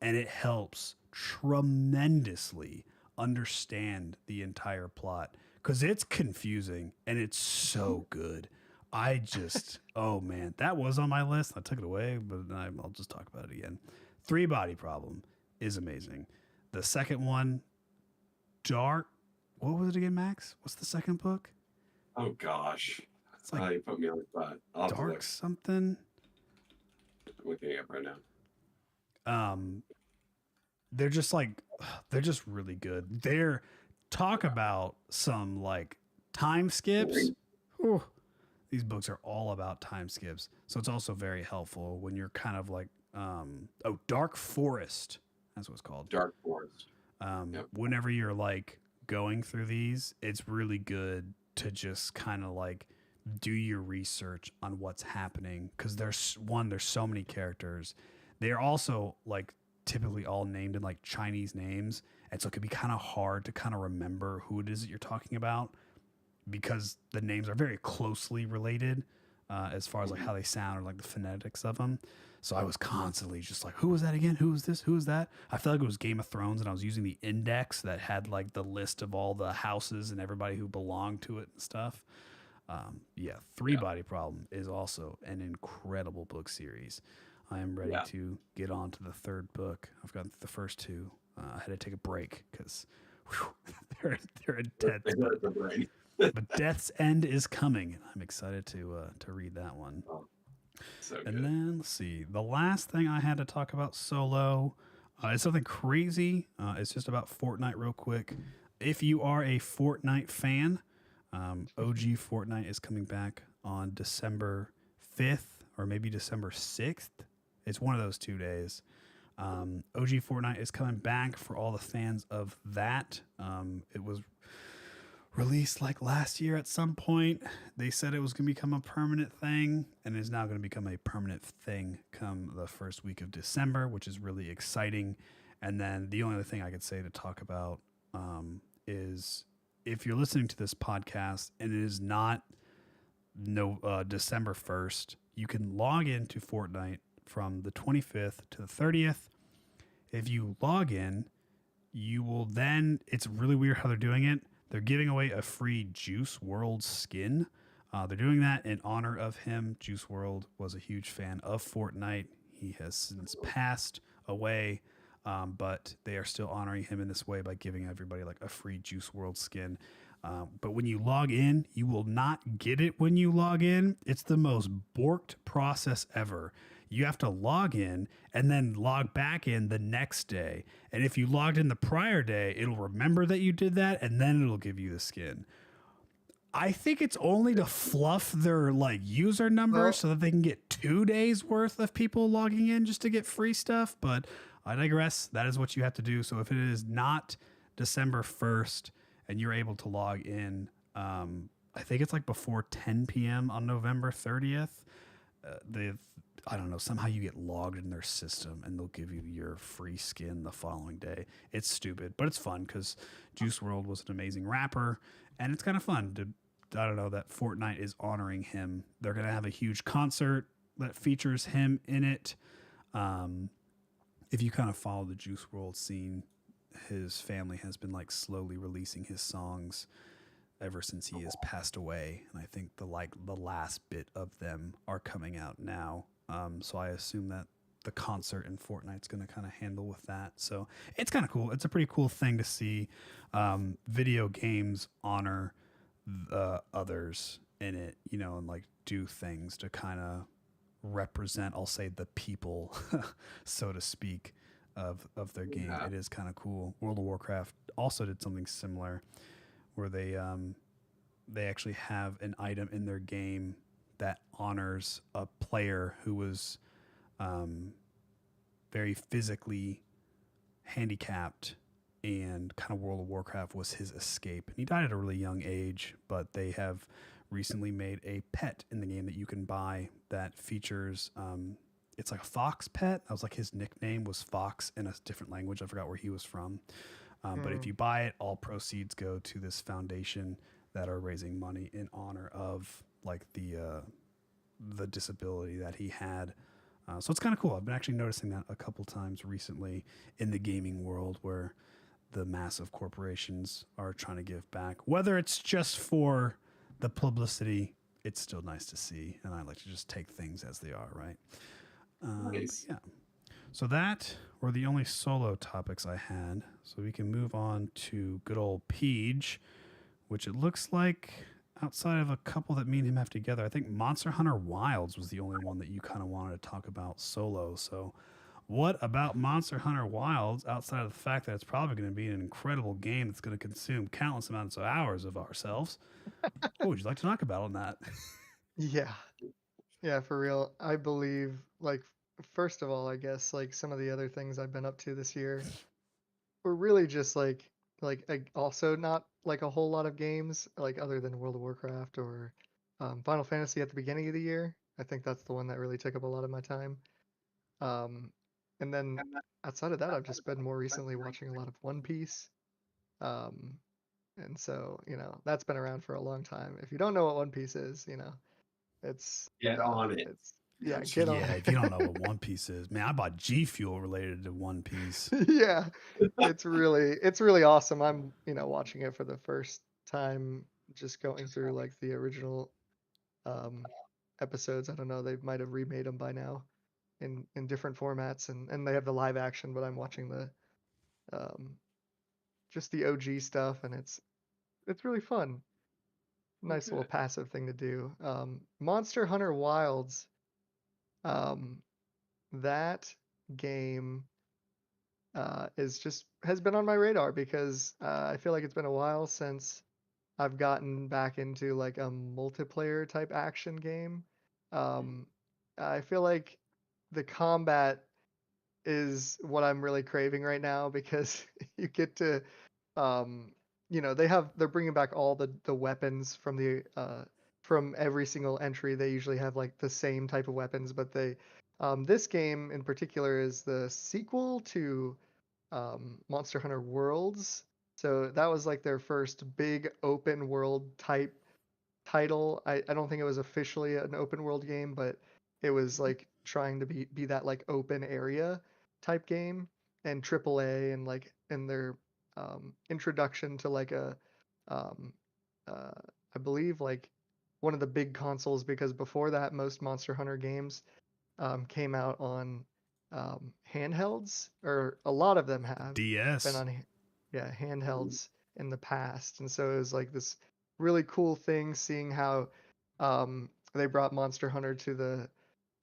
And it helps tremendously understand the entire plot because it's confusing and it's so good. I just, oh man, that was on my list. I took it away, but I'll just talk about it again. Three Body Problem is amazing. The second one, Dark, what was it again, Max? What's the second book? Oh gosh. It's like You put me on the spot. I'll have to Dark look. something. I'm looking it up right now. They're just like they're just really good. They're talk about some like time skips. Whew. These books are all about time skips, so it's also very helpful when you're kind of like Dark Forest, that's what it's called. Dark Forest. Yep. Whenever you're like going through these, it's really good to just kind of like do your research on what's happening because there's so many characters. They're also like typically all named in like Chinese names, and so it could be kind of hard to kind of remember who it is that you're talking about because the names are very closely related as far as like how they sound or like the phonetics of them. So I was constantly just like, who was that again? Who was this? Who was that? I felt like it was Game of Thrones, and I was using the index that had like the list of all the houses and everybody who belonged to it and stuff. Three Body Problem is also an incredible book series. I am ready to get on to the third book. I've got the first two. I had to take a break because they're intense. But Death's End is coming, and I'm excited to read that one. Oh, so good. And then let's see. The last thing I had to talk about solo is something crazy. It's just about Fortnite, real quick. If you are a Fortnite fan, OG Fortnite is coming back on December 5th or maybe December 6th. It's one of those 2 days. OG Fortnite is coming back for all the fans of that. It was released like last year at some point. They said it was going to become a permanent thing, and is now going to become a permanent thing come the first week of December, which is really exciting. And then the only other thing I could say to talk about is if you're listening to this podcast and it is not December 1st, you can log into Fortnite from the 25th to the 30th. If you log in, you will then, it's really weird how they're doing it. They're giving away a free Juice WRLD skin. They're doing that in honor of him. Juice WRLD was a huge fan of Fortnite. He has since passed away, but they are still honoring him in this way by giving everybody like a free Juice WRLD skin. But when you log in, you will not get it when you log in. It's the most borked process ever. You have to log in and then log back in the next day. And if you logged in the prior day, it'll remember that you did that, and then it'll give you the skin. I think it's only to fluff their like user number so that they can get 2 days worth of people logging in just to get free stuff. But I digress. That is what you have to do. So if it is not December 1st and you're able to log in, I think it's like before 10 p.m. on November 30th. I don't know, somehow you get logged in their system and they'll give you your free skin the following day. It's stupid, but it's fun because Juice World was an amazing rapper, and it's kind of fun to, I don't know, that Fortnite is honoring him. They're going to have a huge concert that features him in it. Um, if you kind of follow the Juice World scene, his family has been like slowly releasing his songs ever since he has passed away, and I think the last bit of them are coming out now. So I assume that the concert in Fortnite's going to kind of handle with that. So it's kind of cool. It's a pretty cool thing to see video games honor the others in it, you know, and like do things to kind of represent, I'll say, the people, so to speak, of their game. Yeah. It is kind of cool. World of Warcraft also did something similar where they actually have an item in their game that honors a player who was very physically handicapped, and kind of World of Warcraft was his escape. And he died at a really young age, but they have recently made a pet in the game that you can buy that features it's like a fox pet. That was like his nickname was Fox in a different language. I forgot where he was from. But if you buy it, all proceeds go to this foundation that are raising money in honor of like the disability that he had. So it's kind of cool. I've been actually noticing that a couple times recently in the gaming world, where the massive corporations are trying to give back. Whether it's just for the publicity, it's still nice to see, and I like to just take things as they are, right? Nice. Yeah. So that were the only solo topics I had. So we can move on to good old Peach, which it looks like outside of a couple that me and him have together, I think Monster Hunter Wilds was the only one that you kind of wanted to talk about solo. So what about Monster Hunter Wilds, outside of the fact that it's probably going to be an incredible game that's going to consume countless amounts of hours of ourselves? What would you like to talk about on that? Yeah. Yeah, for real. I believe, like, first of all, I guess, like, some of the other things I've been up to this year were really just also not like a whole lot of games, like, other than World of Warcraft or Final Fantasy at the beginning of the year. I think that's the one that really took up a lot of my time. Um, and then outside of that, I've just been more recently watching a lot of One Piece. Um, and so, that's been around for a long time. If you don't know what One Piece is, it's Get on it. it's yeah, That's get right. on Yeah, if you don't know what One Piece is, man, I bought G Fuel related to One Piece. it. Yeah, it's really awesome. I'm, watching it for the first time, just going through like the original um episodes. I don't know, they might have remade them by now in different formats, and they have the live action, but I'm watching the um just the OG stuff, and it's really fun. Oh, Nice little good. passive thing to do. Monster Hunter Wilds, um, that game is just has been on my radar because I feel like it's been a while since I've gotten back into like a multiplayer type action game. Um, I feel like the combat is what I'm really craving right now because you get to um they're bringing back all the weapons from every single entry. They usually have like the same type of weapons, but they this game in particular is the sequel to Monster Hunter Worlds. So that was like their first big open world type title. I don't think it was officially an open world game, but it was like trying to be that like open area type game, and AAA, and like in their introduction to like a um, uh, I believe like one of the big consoles, because before that most Monster Hunter games came out on handhelds, or a lot of them have been DS. on yeah, handhelds in the past. And so it was like this really cool thing seeing how they brought Monster Hunter to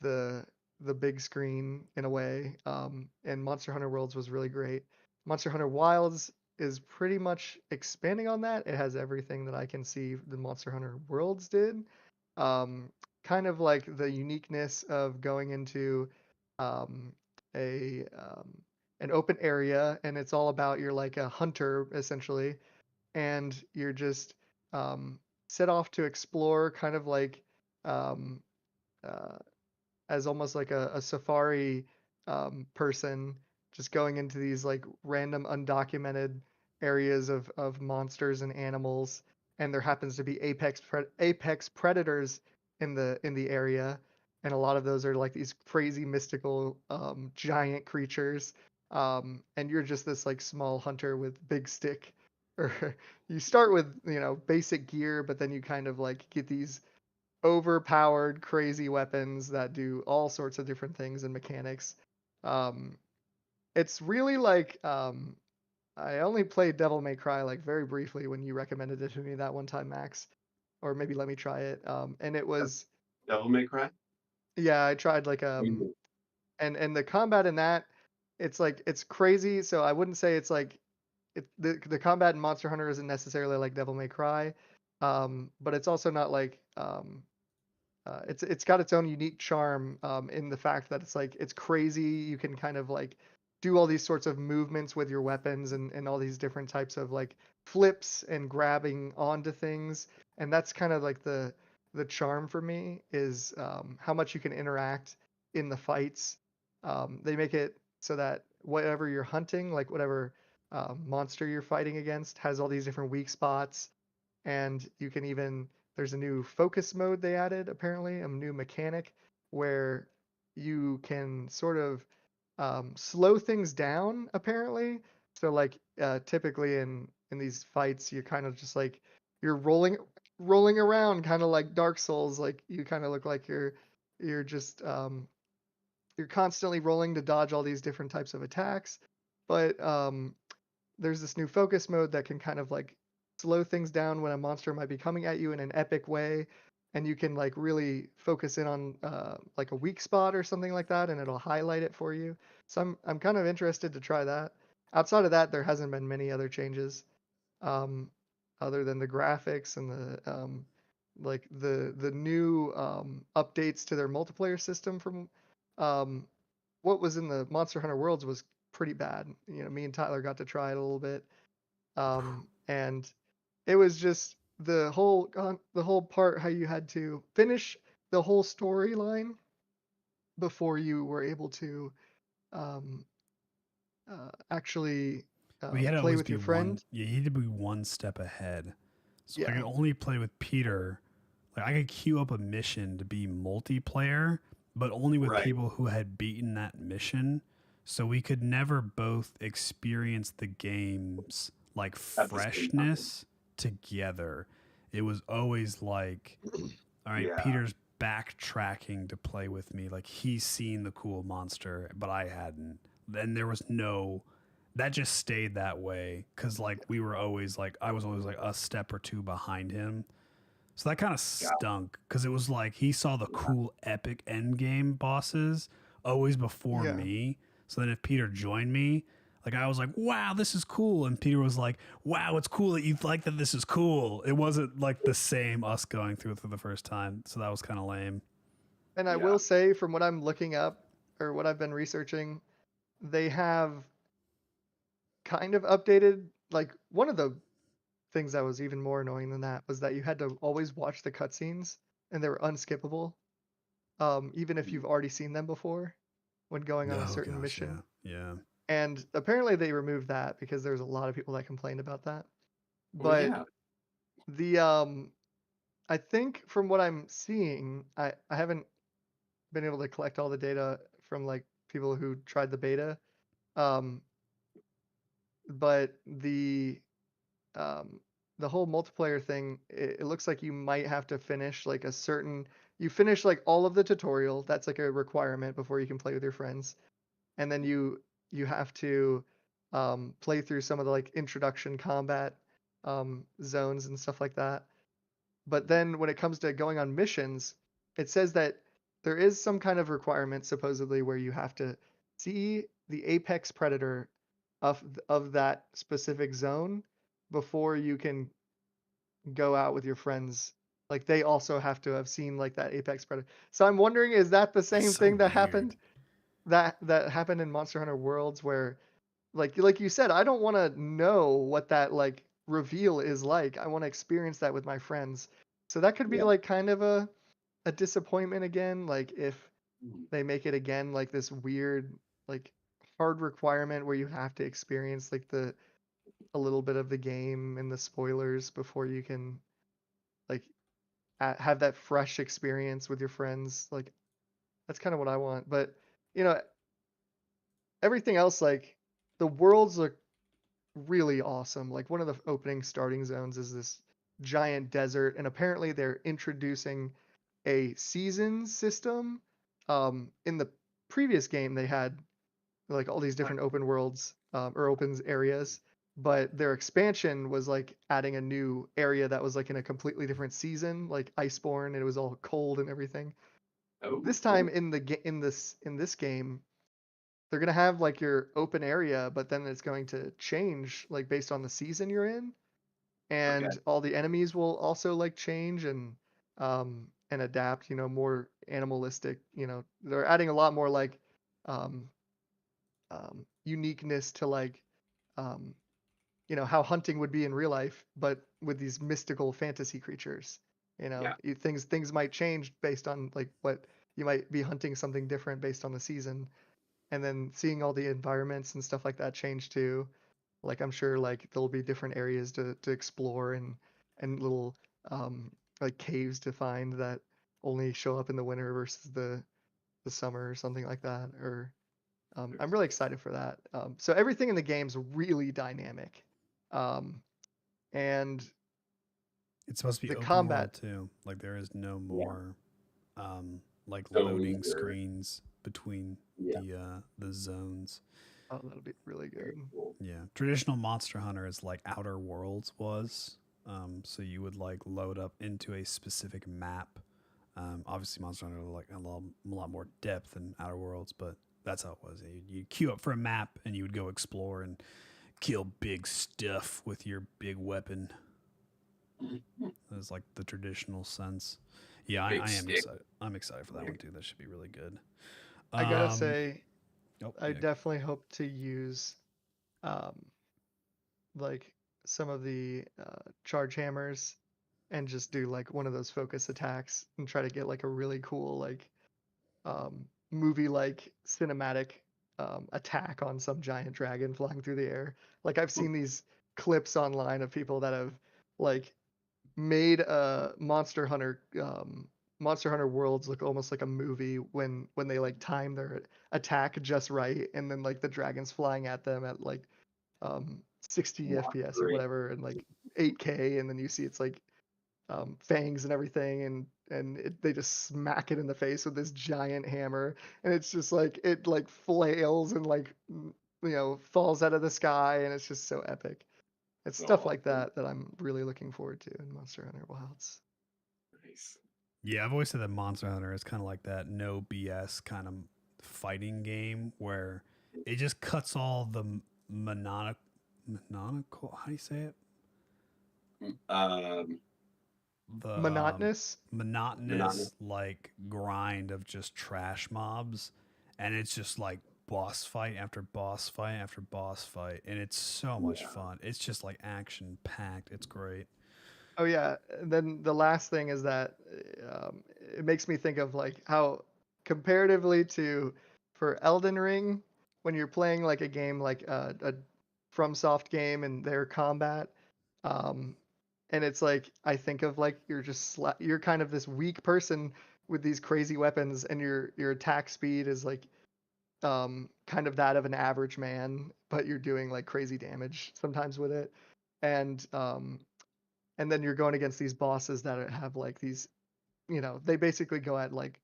the the big screen in a way. And Monster Hunter Worlds was really great. Monster Hunter Wilds is pretty much expanding on that. It has everything that I can see the Monster Hunter Worlds did. Um, Kind of like the uniqueness of going into um, a an open area, and it's all about, you're like a hunter essentially, and you're just set off to explore, kind of like um, uh, as almost like a safari person, just going into these like random undocumented areas of monsters and animals, and there happens to be apex predators in the area, and a lot of those are like these crazy mystical giant creatures, and you're just this like small hunter with big stick, or you start with basic gear, but then you kind of like get these overpowered crazy weapons that do all sorts of different things and mechanics. um it's really like I only played Devil May Cry like very briefly when you recommended it to me that one time, Max, or maybe let me try it. And it was, Devil May Cry. yeah, I tried like Mhm. and the combat in that, it's like it's crazy. So I wouldn't say it's like the combat in Monster Hunter isn't necessarily like Devil May Cry, but it's also not like it's got its own unique charm in the fact that it's like it's crazy. You can kind of like do all these sorts of movements with your weapons and all these different types of like flips and grabbing onto things, and that's kind of like the charm for me is how much you can interact in the fights. They make it so that whatever you're hunting, like whatever monster you're fighting against, has all these different weak spots, and you can even there's a new focus mode they added, apparently a new mechanic where you can sort of slow things down, apparently. So like typically in these fights you're kind of just like you're rolling around kind of like Dark Souls, like you kind of look like you're just you're constantly rolling to dodge all these different types of attacks. But there's this new focus mode that can kind of like slow things down when a monster might be coming at you in an epic way, and you can like really focus in on like a weak spot or something like that, and it'll highlight it for you. So I'm kind of interested to try that. Outside of that, there hasn't been many other changes, um, other than the graphics and the like the new updates to their multiplayer system from um, what was in the Monster Hunter Worlds was pretty bad. Me and Tyler got to try it a little bit, and it was just the whole part how you had to finish the whole storyline before you were able to um, actually We had to play always with be your one. friend. You need to be one step ahead. So I Yeah, could only play with Peter. Like I could queue up a mission to be multiplayer, but only with Right. people who had beaten that mission. So we could never both experience the game's like At the same time. freshness together. It was always like, all right, Yeah. Peter's backtracking to play with me. Like he's seen the cool monster, but I hadn't. Then there was no that just stayed that way because like we were always like I was always like a step or two behind him, so that kind of Yeah. stunk because it was like he saw the cool epic end game bosses always before yeah. me. So then if Peter joined me, like I was like, wow, this is cool. And Peter was like, wow, it's cool that you like that this is cool. It wasn't like the same us going through it for the first time. So that was kind of lame. And I Yeah. will say, from what I'm looking up or what I've been researching, they have kind of updated. Like one of the things that was even more annoying than that was that you had to always watch the cutscenes, and they were unskippable, even if you've already seen them before when going on a Oh certain gosh, yeah. mission. Yeah. And apparently they removed that because there's a lot of people that complained about that. Well, But yeah. the I think from what I'm seeing, I haven't been able to collect all the data from like people who tried the beta. Um, but um, the whole multiplayer thing, it looks like you might have to finish like a certain. You finish like all of the tutorial. That's like a requirement before you can play with your friends, and then you have to play through some of the like introduction combat zones and stuff like that. But then when it comes to going on missions, it says that there is some kind of requirement supposedly where you have to see the apex predator of that specific zone before you can go out with your friends. Like they also have to have seen like that apex predator. So I'm wondering, is that the That's same so thing that weird. happened that happened in Monster Hunter Worlds, where like you said, I don't want to know what that like reveal is like. I want to experience that with my friends. So that could be Yeah. like kind of a disappointment again, like if They make it again like this weird, like hard requirement where you have to experience like a little bit of the game and the spoilers before you can like have that fresh experience with your friends. Like that's kind of what I want. But you know, everything else, like the worlds look really awesome. Like one of the opening starting zones is this giant desert, and apparently they're introducing a season system. In the previous game, they had like all these different open worlds or open areas, but their expansion was like adding a new area that was like in a completely different season, like Iceborne, and it was all cold and everything. Oh, This time cool. in this game, they're gonna have like your open area, but then it's going to change like based on the season you're in, Okay. and all the enemies will also like change and adapt. You know, more animalistic. You know, they're adding a lot more like um, uniqueness to like um, you know how hunting would be in real life, but with these mystical fantasy creatures. You know, Yeah. things might change based on like what you might be hunting something different based on the season, and then seeing all the environments and stuff like that change too. Like I'm sure like there'll be different areas to explore and little like caves to find that only show up in the winter versus the summer or something like that. Or I'm really excited for that. So everything in the game's really dynamic, um, and It's supposed to be the open combat. world too. Like there is no Yeah. more like loading Zones or screens between yeah. the zones. Oh, that'll be really Very good. cool. Yeah, traditional Monster Hunter is like Outer Worlds was. So you would like load up into a specific map. Obviously, Monster Hunter like a lot more depth than Outer Worlds, but that's how it was. You'd queue up for a map and you would go explore and kill big stuff with your big weapon. That was like the traditional sense. Yeah, Big I am stick. excited. I'm excited for that one too. That should be really good. I gotta Um, say, oh I yeah, definitely hope to use um, like some of the charge hammers and just do like one of those focus attacks and try to get like a really cool like movie like cinematic attack on some giant dragon flying through the air. Like I've seen these clips online of people that have like made a Monster Hunter worlds look almost like a movie when they like time their attack just right, and then like the dragons flying at them at like 60 Wow, FPS or great. whatever, and like 8K, and then you see it's like fangs and everything, and they just smack it in the face with this giant hammer, and it's just like it like flails and like you know falls out of the sky, and it's just so epic. It's stuff Oh, like that that I'm really looking forward to in Monster Hunter Wilds. nice. yeah. I've always said that Monster Hunter is kind of like that no BS kind of fighting game where it just cuts all the mononical. How do you say it? Um, The Monotonous. monotonous. monotonous like grind of just trash mobs, and it's just like boss fight after boss fight after boss fight, and it's so much Yeah. fun. It's just like action packed. It's great. Oh yeah, and then the last thing is that it makes me think of like how comparatively to for Elden Ring, when you're playing like a game like a FromSoft game and their combat, um, and it's like I think of like you're kind of this weak person with these crazy weapons, and your attack speed is like kind of that of an average man, but you're doing like crazy damage sometimes with it, and and then you're going against these bosses that have like these, you know, they basically go at like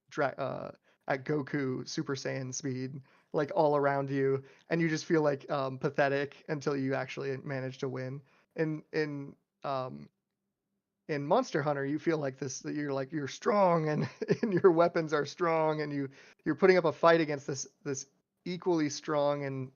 at Goku Super Saiyan speed, like all around you, and you just feel like pathetic until you actually manage to win. In in Monster Hunter, you feel like this that you're like you're strong and and your weapons are strong, and you're putting up a fight against this equally strong and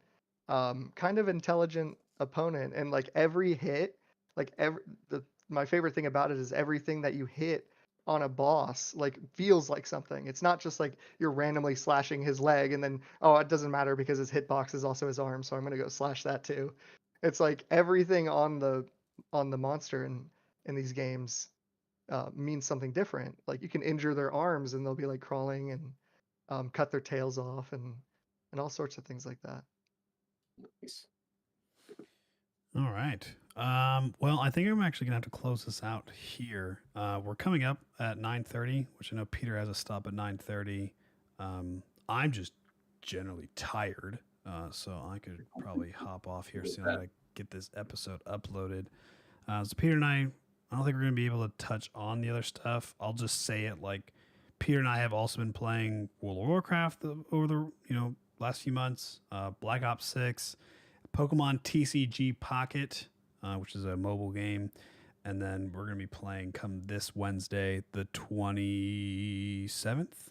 kind of intelligent opponent, and like every hit, like every the my favorite thing about it is everything that you hit on a boss like feels like something. It's not just like you're randomly slashing his leg and then oh it doesn't matter because his hitbox is also his arm, so I'm gonna go slash that too. It's like everything on the monster in these games means something different. Like you can injure their arms and they'll be like crawling, and cut their tails off, and all sorts of things like that. Nice. All right. Well, I think I'm actually gonna have to close this out here. We're coming up at 9:30, which I know Peter has a stop at 9:30. I'm just generally tired, so I could probably hop off here soon. I gotta get this episode uploaded. So Peter and I don't think we're gonna be able to touch on the other stuff. I'll just say it like Peter and I have also been playing World of Warcraft over the last few months. Black Ops 6. Pokemon TCG Pocket, which is a mobile game. And then we're going to be playing come this Wednesday, the 27th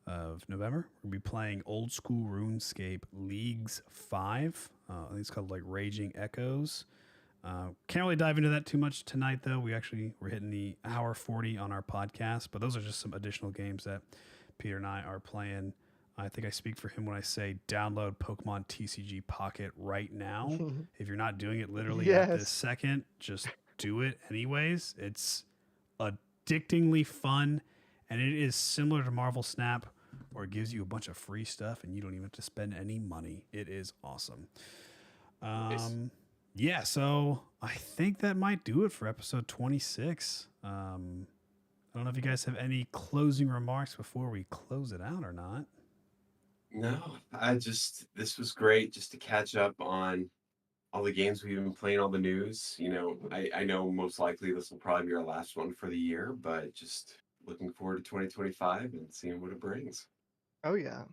of November. We're going to be playing Old School RuneScape Leagues 5. I think it's called like Raging Echoes. Can't really dive into that too much tonight, though. We're hitting the hour 40 on our podcast. But those are just some additional games that Peter and I are playing. I think I speak for him when I say download Pokemon TCG Pocket right now. If you're not doing it literally at this second, just do it anyways. It's addictingly fun, and it is similar to Marvel Snap, where it gives you a bunch of free stuff and you don't even have to spend any money. It is awesome. Nice. Yeah, so I think that might do it for episode 26. I don't know if you guys have any closing remarks before we close it out or not. No, this was great just to catch up on all the games we've been playing, all the news. I know most likely this will probably be our last one for the year, but just looking forward to 2025 and seeing what it brings. Oh, yeah.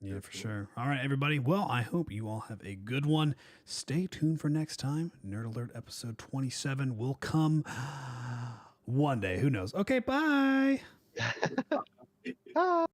Yeah, for sure. All right, everybody. Well, I hope you all have a good one. Stay tuned for next time. Nerd Alert episode 27 will come one day. Who knows? Okay, bye. Bye.